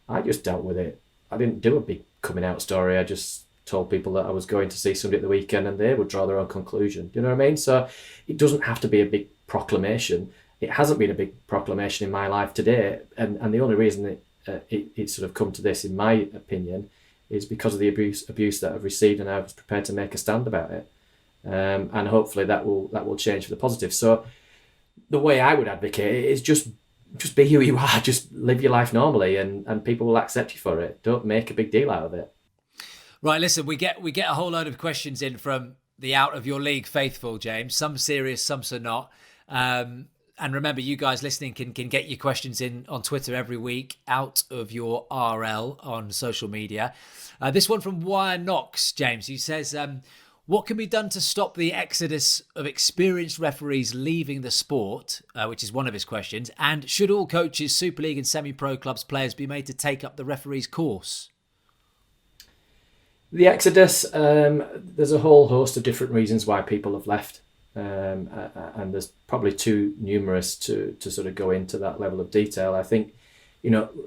I just dealt with it. I didn't do a big coming out story. I just told people that I was going to see somebody at the weekend and they would draw their own conclusion. Do you know what I mean? So it doesn't have to be a big proclamation. It hasn't been a big proclamation in my life today. And the only reason it sort of come to this, in my opinion, is because of the abuse that I've received, and I was prepared to make a stand about it. And hopefully that will change for the positive. So the way I would advocate it is just be who you are, just live your life normally, and people will accept you for it. Don't make a big deal out of it. Right, listen, we get a whole load of questions in from the out of your league faithful, James. Some serious, some are not. And remember, you guys listening can get your questions in on Twitter every week, out of your RL on social media. This one from Wire Knox, James. He says, what can be done to stop the exodus of experienced referees leaving the sport, which is one of his questions, and should all coaches, Super League and semi-pro clubs players be made to take up the referee's course? The exodus, there's a whole host of different reasons why people have left. And there's probably too numerous to sort of go into that level of detail. I think,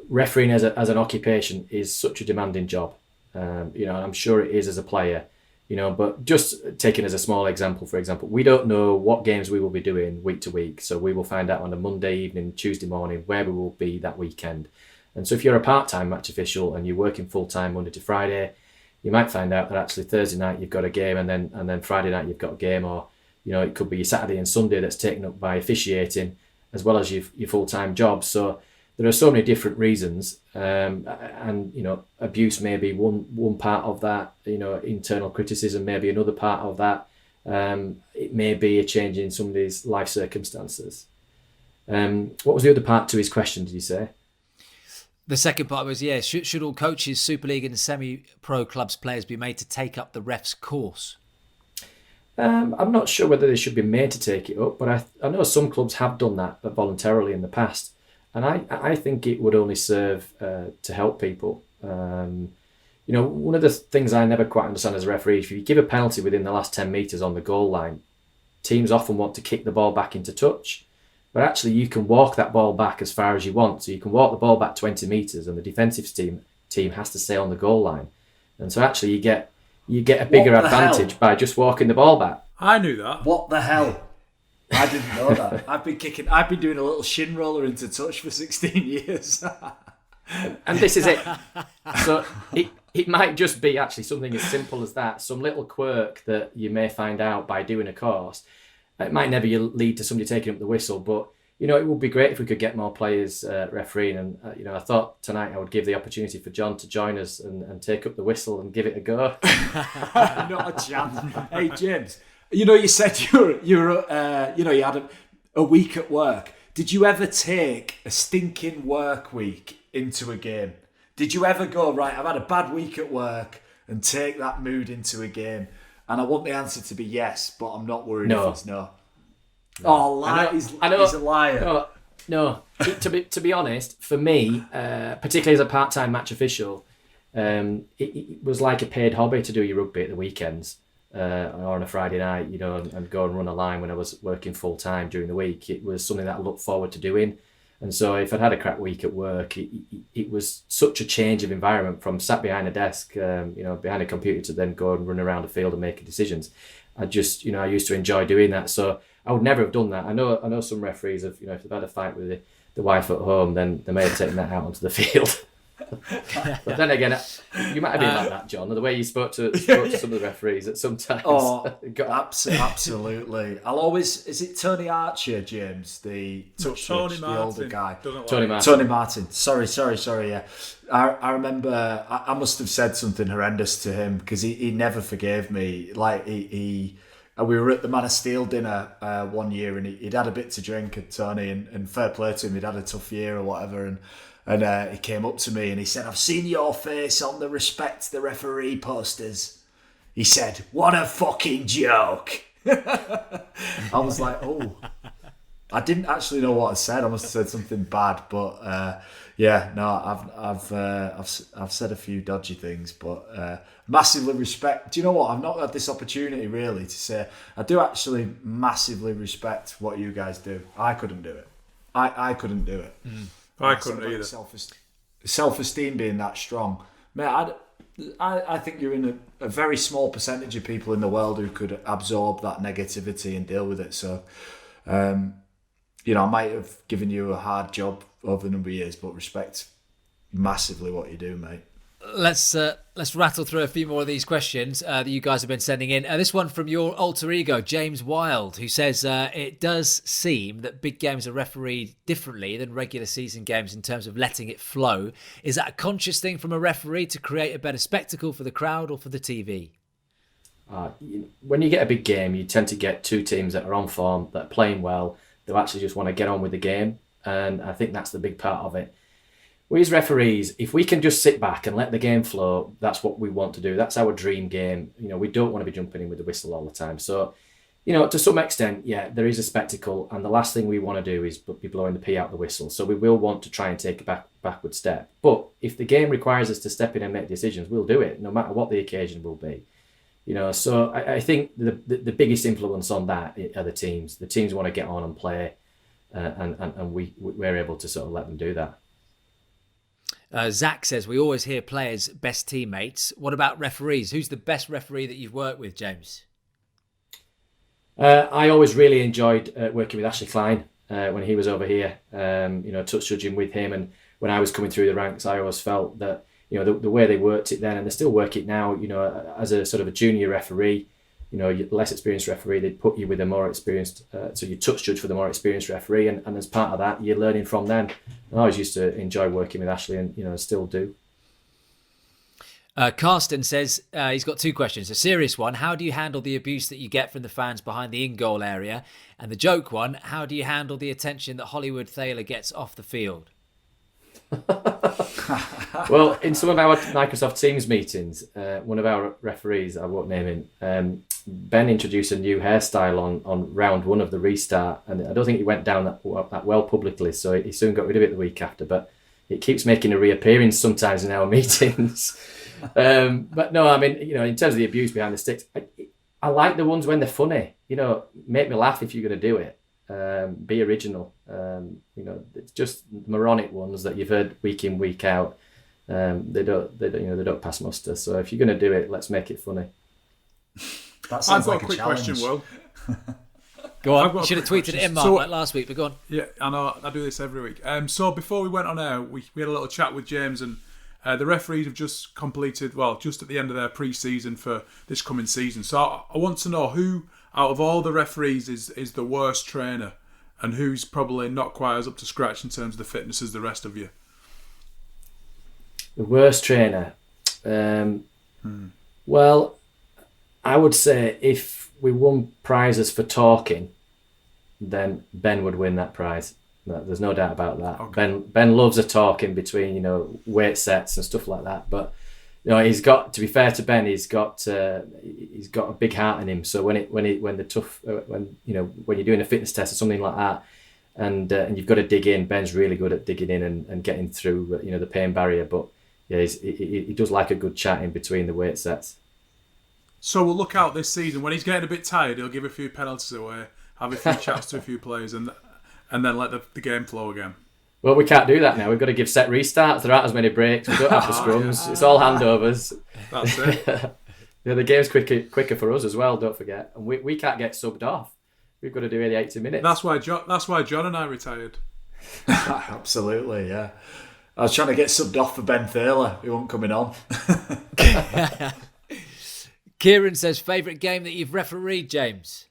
refereeing as an occupation is such a demanding job. And I'm sure it is as a player, but just taking as a small example, for example, we don't know what games we will be doing week to week. So we will find out on a Monday evening, Tuesday morning, where we will be that weekend. And so if you're a part-time match official and you're working full-time Monday to Friday, you might find out that actually Thursday night you've got a game, and then Friday night you've got a game, or it could be your Saturday and Sunday that's taken up by officiating as well as your full-time job. So there are so many different reasons, and abuse may be one part of that. Internal criticism may be another part of that. It may be a change in somebody's life circumstances. What was the other part to his question, did you say? The second part was, should all coaches, Super League and semi-pro clubs players be made to take up the ref's course? I'm not sure whether they should be made to take it up, but I know some clubs have done that voluntarily in the past, and I think it would only serve to help people. One of the things I never quite understand as a referee, if you give a penalty within the last 10 metres on the goal line, teams often want to kick the ball back into touch, but actually you can walk that ball back as far as you want. So you can walk the ball back 20 metres, and the defensive team has to stay on the goal line, and so actually you get a bigger advantage by just walking the ball back. I knew that. What the hell? I didn't know that. I've been doing a little shin roller into touch for 16 years. And this is it. So it might just be actually something as simple as that, some little quirk that you may find out by doing a course. It might never lead to somebody taking up the whistle, but it would be great if we could get more players refereeing. And I thought tonight I would give the opportunity for John to join us and take up the whistle and give it a go. Not a chance. Hey James, you said you had a week at work. Did you ever take a stinking work week into a game? Did you ever go, right, I've had a bad week at work, and take that mood into a game? And I want the answer to be yes, but I'm not worried if it's no. Oh, he's a liar. No. To be honest, for me, particularly as a part-time match official, It was like a paid hobby to do your rugby at the weekends or on a Friday night, and go and run a line when I was working full time during the week. It was something that I looked forward to doing. And so if I'd had a crap week at work, it was such a change of environment from sat behind a desk, behind a computer, to then go and run around the field and make decisions. I used to enjoy doing that. So I would never have done that. I know some referees have, if they've had a fight with the wife at home, then they may have taken that out onto the field. But then again, you might have been like that, John, the way you spoke to some of the referees at some times. Oh, absolutely. I'll always... Is it Tony Archer, James? The touch Tony judge, Martin, the older guy? Tony Martin. Sorry, yeah. I remember I must have said something horrendous to him because he never forgave me. Like, we were at the Man of Steel dinner one year, and he'd had a bit to drink, at Tony, and fair play to him, he'd had a tough year or whatever, and he came up to me and he said, "I've seen your face on the Respect the Referee posters." He said, "What a fucking joke." I was like, oh. I didn't actually know what I said. I must have said something bad, but I've said a few dodgy things, but massively respect. Do you know what? I've not had this opportunity really to say. I do actually massively respect what you guys do. I couldn't do it. I couldn't do it. I couldn't either. Self-esteem being that strong, mate. I think you're in a very small percentage of people in the world who could absorb that negativity and deal with it. So, I might have given you a hard job over a number of years, but respect massively what you do, mate. Let's rattle through a few more of these questions that you guys have been sending in. This one from your alter ego, James Wild, who says it does seem that big games are refereed differently than regular season games in terms of letting it flow. Is that a conscious thing from a referee to create a better spectacle for the crowd or for the TV? When you get a big game, you tend to get two teams that are on form, that are playing well, that actually just want to get on with the game. And I think that's the big part of it. We as referees, if we can just sit back and let the game flow, that's what we want to do. That's our dream game. We don't want to be jumping in with the whistle all the time. So, to some extent, yeah, there is a spectacle, and the last thing we want to do is be blowing the pee out the whistle. So we will want to try and take a backward step. But if the game requires us to step in and make decisions, we'll do it, no matter what the occasion will be. So I think the biggest influence on that are the teams. The teams want to get on and play, and we're able to sort of let them do that. Zach says, we always hear players' best teammates. What about referees? Who's the best referee that you've worked with, James? I always really enjoyed working with Ashley Klein when he was over here, touch judging with him. And when I was coming through the ranks, I always felt that, the way they worked it then, and they still work it now, as a sort of a junior referee, less experienced referee, they'd put you with a more experienced, so you touch judge for the more experienced referee, and as part of that, you're learning from them. And I always used to enjoy working with Ashley, and still do. Karsten says he's got two questions. A serious one: how do you handle the abuse that you get from the fans behind the in-goal area? And the joke one: how do you handle the attention that Hollywood Thaler gets off the field? Well, in some of our Microsoft Teams meetings, one of our referees, I won't name him, Ben introduced a new hairstyle on round one of the restart, and I don't think it went down that well publicly, so he soon got rid of it the week after, but it keeps making a reappearance sometimes in our meetings. But no, I mean, in terms of the abuse behind the sticks, I like the ones when they're funny. Make me laugh if you're going to do it. Be original. It's just moronic ones that you've heard week in, week out. They don't pass muster. So if you're going to do it, let's make it funny. That I've sounds got like a quick challenge. question, Will. Go on. I've got You a should have quick tweeted it question. in, Mark, like last week, but go on. Yeah, I know. I do this every week. So before we went on air, we had a little chat with James, and the referees have just completed, just at the end of their pre-season for this coming season. So I want to know who, out of all the referees, is the worst trainer, and who's probably not quite as up to scratch in terms of the fitness as the rest of you. The worst trainer. Well, I would say if we won prizes for talking, then Ben would win that prize. No, there's no doubt about that. Okay. Ben loves a talk in between, weight sets and stuff like that. But he's got, to be fair to Ben, he's got a big heart in him. So when you're doing a fitness test or something like that, and you've got to dig in, Ben's really good at digging in and getting through the pain barrier. But he does like a good chat in between the weight sets. So we'll look out this season. When he's getting a bit tired, he'll give a few penalties away, have a few chats to a few players, and then let the game flow again. Well, we can't do that now. We've got to give set restarts. There aren't as many breaks. We don't have the scrums. It's all handovers. That's it. The game's quicker for us as well, don't forget. And we can't get subbed off. We've got to do it 80 minutes. That's why John and I retired. Absolutely, yeah. I was trying to get subbed off for Ben Thaler. He wasn't coming on. Kieran says, favourite game that you've refereed, James?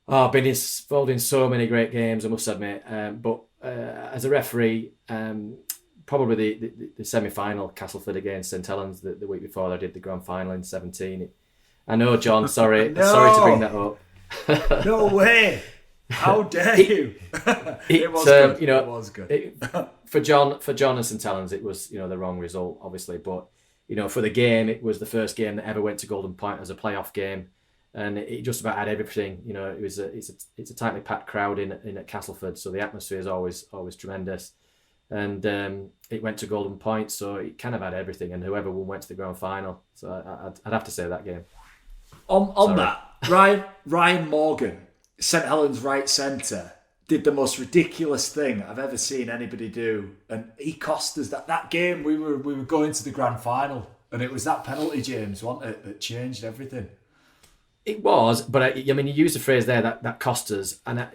Oh, I've been involved in so many great games, I must admit. But as a referee, probably the semi-final, Castleford against St Helens, the week before I did the grand final in 17. I know, John, sorry. No. Sorry to bring that up. No way. How dare you? It was good. It was good. For John and St Helens, it was the wrong result, obviously. But for the game, it was the first game that ever went to Golden Point as a playoff game, and it just about had everything. It's a tightly packed crowd in at Castleford, so the atmosphere is always tremendous. And it went to Golden Point, so it kind of had everything. And whoever won went to the grand final. So I'd have to say that game. On that, Ryan Morgan, St Helens right centre, did the most ridiculous thing I've ever seen anybody do, and he cost us that game. We were going to the grand final, and it was that penalty, James, wasn't it, that changed everything. It was, but you used the phrase there that cost us, and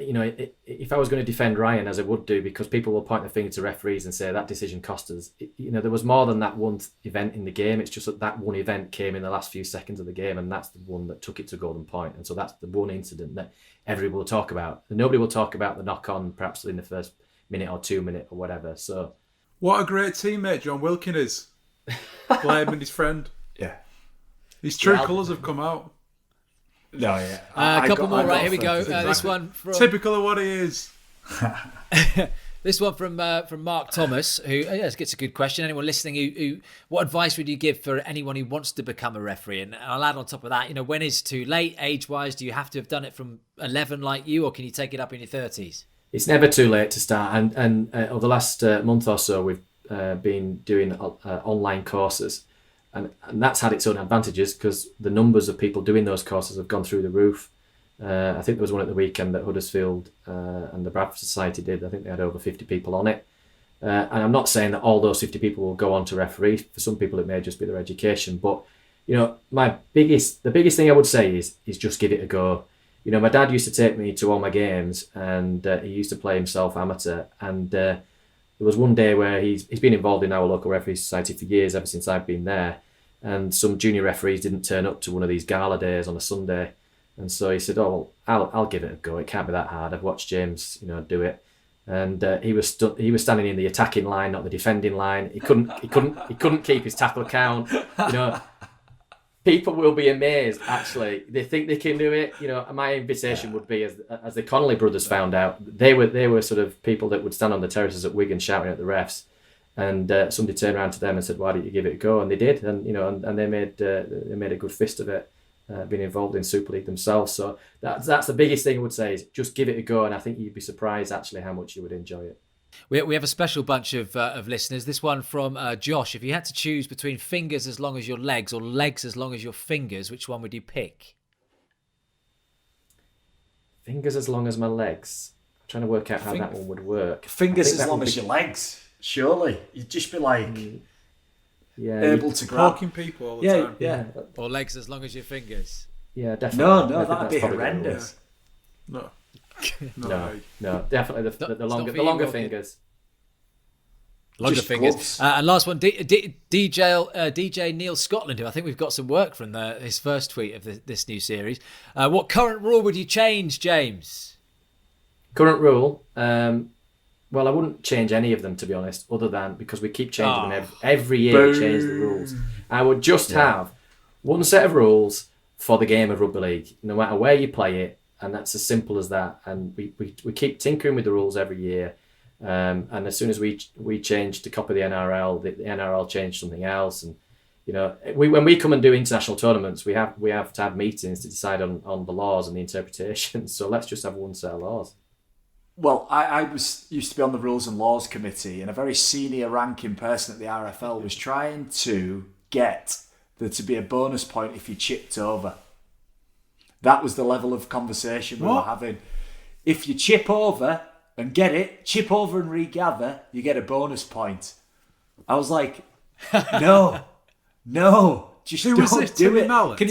if I was going to defend Ryan, as I would do, because people will point the finger to referees and say that decision cost us. There was more than that one event in the game. It's just that one event came in the last few seconds of the game, and that's the one that took it to Golden Point. And so that's the one incident that everybody will talk about. And nobody will talk about the knock-on, perhaps in the first minute or 2 minute or whatever. So, what a great teammate John Wilkin is. Blaming his friend. Yeah, his true colours have come out. No, yeah. A couple more, right? Here we go. This one from typical of what he is. This one from Mark Thomas, who gets a good question. Anyone listening, who what advice would you give for anyone who wants to become a referee? And I'll add on top of that, when is too late age-wise? Do you have to have done it from 11 like you, or can you take it up in your 30s? It's never too late to start. And over the last month or so, we've been doing online courses. And that's had its own advantages because the numbers of people doing those courses have gone through the roof. I think there was one at the weekend that Huddersfield and the Bradford Society did. I think they had over 50 people on it. And I'm not saying that all those 50 people will go on to referee. For some people, it may just be their education. But, the biggest thing I would say is just give it a go. My dad used to take me to all my games, and he used to play himself amateur. And there was one day where he's been involved in our local referee society for years, ever since I've been there. And some junior referees didn't turn up to one of these gala days on a Sunday. And so he said, "Oh, well, I'll give it a go. It can't be that hard. I've watched James, do it." And he was standing in the attacking line, not the defending line. He couldn't keep his tackle count. People will be amazed. Actually, they think they can do it. My invitation would be, as the Connolly brothers found out, they were sort of people that would stand on the terraces at Wigan shouting at the refs. And somebody turned around to them and said, "Why don't you give it a go?" And they did, and and they made a good fist of it, being involved in Super League themselves. So that's the biggest thing I would say is just give it a go, and I think you'd be surprised actually how much you would enjoy it. We have a special bunch of listeners. This one from Josh. If you had to choose between fingers as long as your legs or legs as long as your fingers, which one would you pick? Fingers as long as my legs. I'm trying to work out how that one would work. Fingers as long as your legs. Surely you'd just be able to grab poking people all the time. Yeah. Or legs as long as your fingers. Yeah, definitely. No, that'd be horrendous. No, definitely the longer fingers. Longer Just fingers. And last one, DJ Neil Scotland, who I think we've got some work from his first tweet of this new series. What current rule would you change, James? Current rule? Well, I wouldn't change any of them, to be honest, other than because we keep changing them every year. We change the rules. I would just have one set of rules for the game of rugby league, no matter where you play it, and that's as simple as that. And we keep tinkering with the rules every year. And as soon as we change to copy the NRL, the NRL changed something else. And when we come and do international tournaments, we have to have meetings to decide on the laws and the interpretations. So let's just have one set of laws. Well, I used to be on the Rules and Laws Committee, and a very senior ranking person at the RFL was trying to get there to be a bonus point if you chipped over. That was the level of conversation we were having. If you chip over and get it, chip over and regather, you get a bonus point. I was like, no, just Who don't was it? do Timmy it. Mallett? Can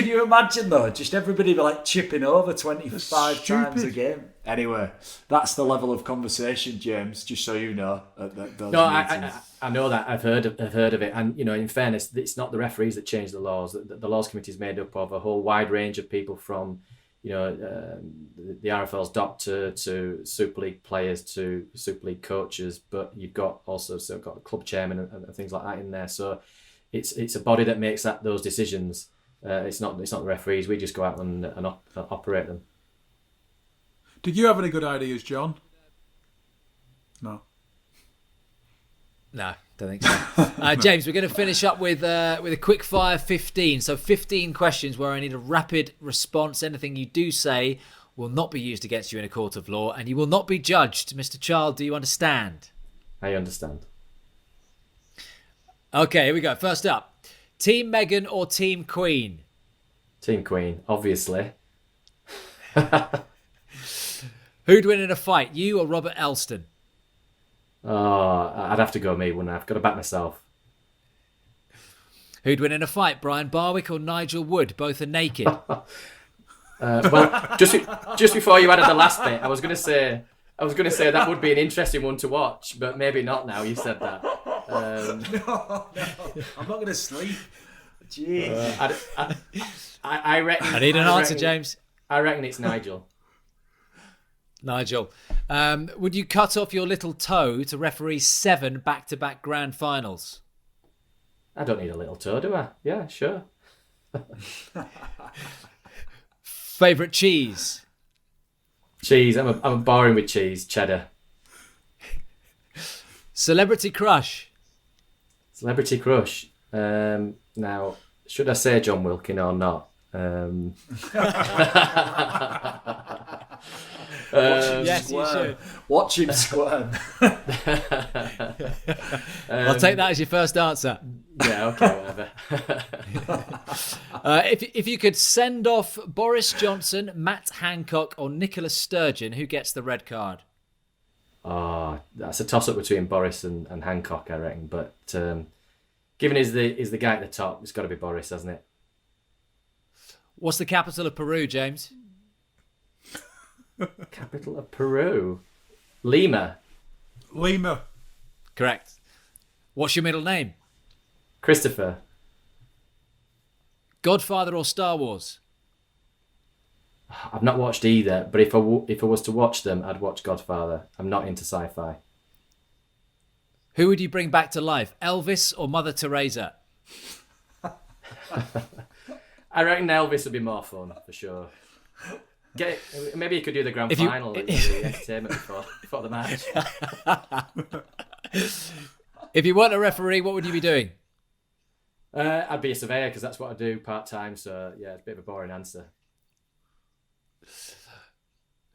you imagine though? Just everybody be like chipping over 25 times a game. Anyway, that's the level of conversation, James. Just so you know. At those No, meetings. I know that. I've heard of it, and in fairness, it's not the referees that change the laws. The laws committee is made up of a whole wide range of people, from the RFL's doctor to Super League players to Super League coaches. But you've got also got a club chairman and things like that in there. So it's a body that makes those decisions. It's not the referees. We just go out and operate them. Did you have any good ideas, John? No. No, don't think so. James, we're going to finish up with a quick fire 15. So 15 questions where I need a rapid response. Anything you do say will not be used against you in a court of law, and you will not be judged. Mr. Child, do you understand? I understand. Okay, here we go. First up, Team Meghan or Team Queen? Team Queen, obviously. Who'd win in a fight, you or Robert Elston? Oh, I'd have to go me, wouldn't I? I've got to back myself. Who'd win in a fight, Brian Barwick or Nigel Wood? Both are naked. Well, just before you added the last bit, I was going to say that would be an interesting one to watch, but maybe not now. You said that. No, I'm not going to sleep. Jeez. I reckon. I need an answer, James. I reckon it's Nigel. Nigel, would you cut off your little toe to referee 7 back-to-back grand finals? I don't need a little toe, do I? Yeah, sure. Favourite cheese? Cheese. I'm boring with cheese. Cheddar. Celebrity crush? Celebrity crush. Now, should I say John Wilkin or not? Yes, you should. Watch him squirm. I'll take that as your first answer. Yeah, okay, whatever. If you could send off Boris Johnson, Matt Hancock or Nicola Sturgeon, who gets the red card? Oh, that's a toss-up between Boris and Hancock, I reckon. But given he's the guy at the top, it's got to be Boris, hasn't it? What's the capital of Peru, James? Capital of Peru? Lima. Correct. What's your middle name? Christopher. Godfather or Star Wars? I've not watched either, but if I was to watch them, I'd watch Godfather. I'm not into sci-fi. Who would you bring back to life, Elvis or Mother Teresa? I reckon Elvis would be more fun, for sure. Maybe you could do the grand final and the entertainment before the match. If you weren't a referee, what would you be doing? I'd be a surveyor, because that's what I do part-time, so yeah, it's a bit of a boring answer.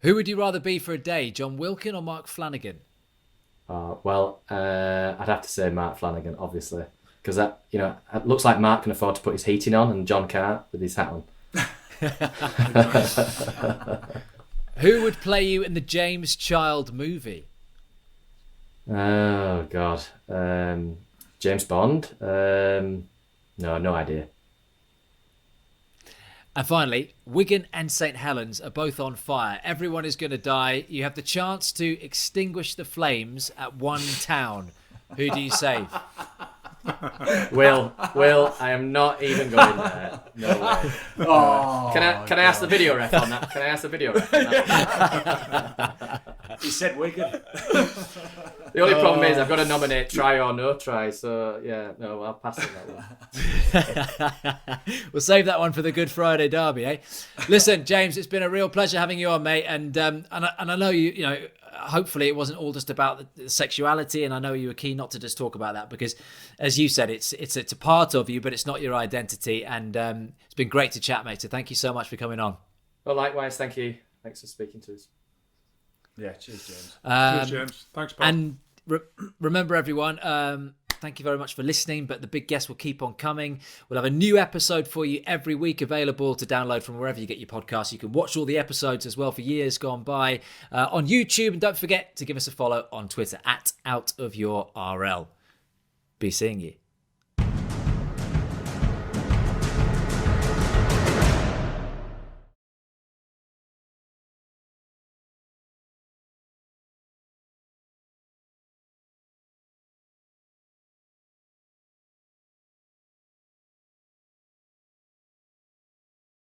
Who would you rather be for a day, John Wilkin or Mark Flanagan? I'd have to say Mark Flanagan, obviously, because it looks like Mark can afford to put his heating on and John can't with his hat on. Who would play you in the James Child movie? Oh God, James Bond? No idea. And finally, Wigan and St Helens are both on fire. Everyone is going to die. You have the chance to extinguish the flames at one town. Who do you save? Will, I am not even going there. No way. Can I ask the video ref on that? Can I ask the video ref on that? He said Wigan. The only problem is I've got to nominate try or no try. So yeah, no, I'll pass on that one. We'll save that one for the Good Friday derby, eh? Listen, James, it's been a real pleasure having you on, mate. And I know you hopefully it wasn't all just about the sexuality, and I know you were keen not to just talk about that because, as you said, it's a part of you, but it's not your identity. And it's been great to chat, mate. So thank you so much for coming on. Well, likewise, thank you. Thanks for speaking to us. Yeah, cheers, James. Cheers, James. Thanks, Paul. And remember, everyone, thank you very much for listening, but the big guests will keep on coming. We'll have a new episode for you every week, available to download from wherever you get your podcasts. You can watch all the episodes as well for years gone by on YouTube. And don't forget to give us a follow on Twitter @OutOfYourRL. Be seeing you.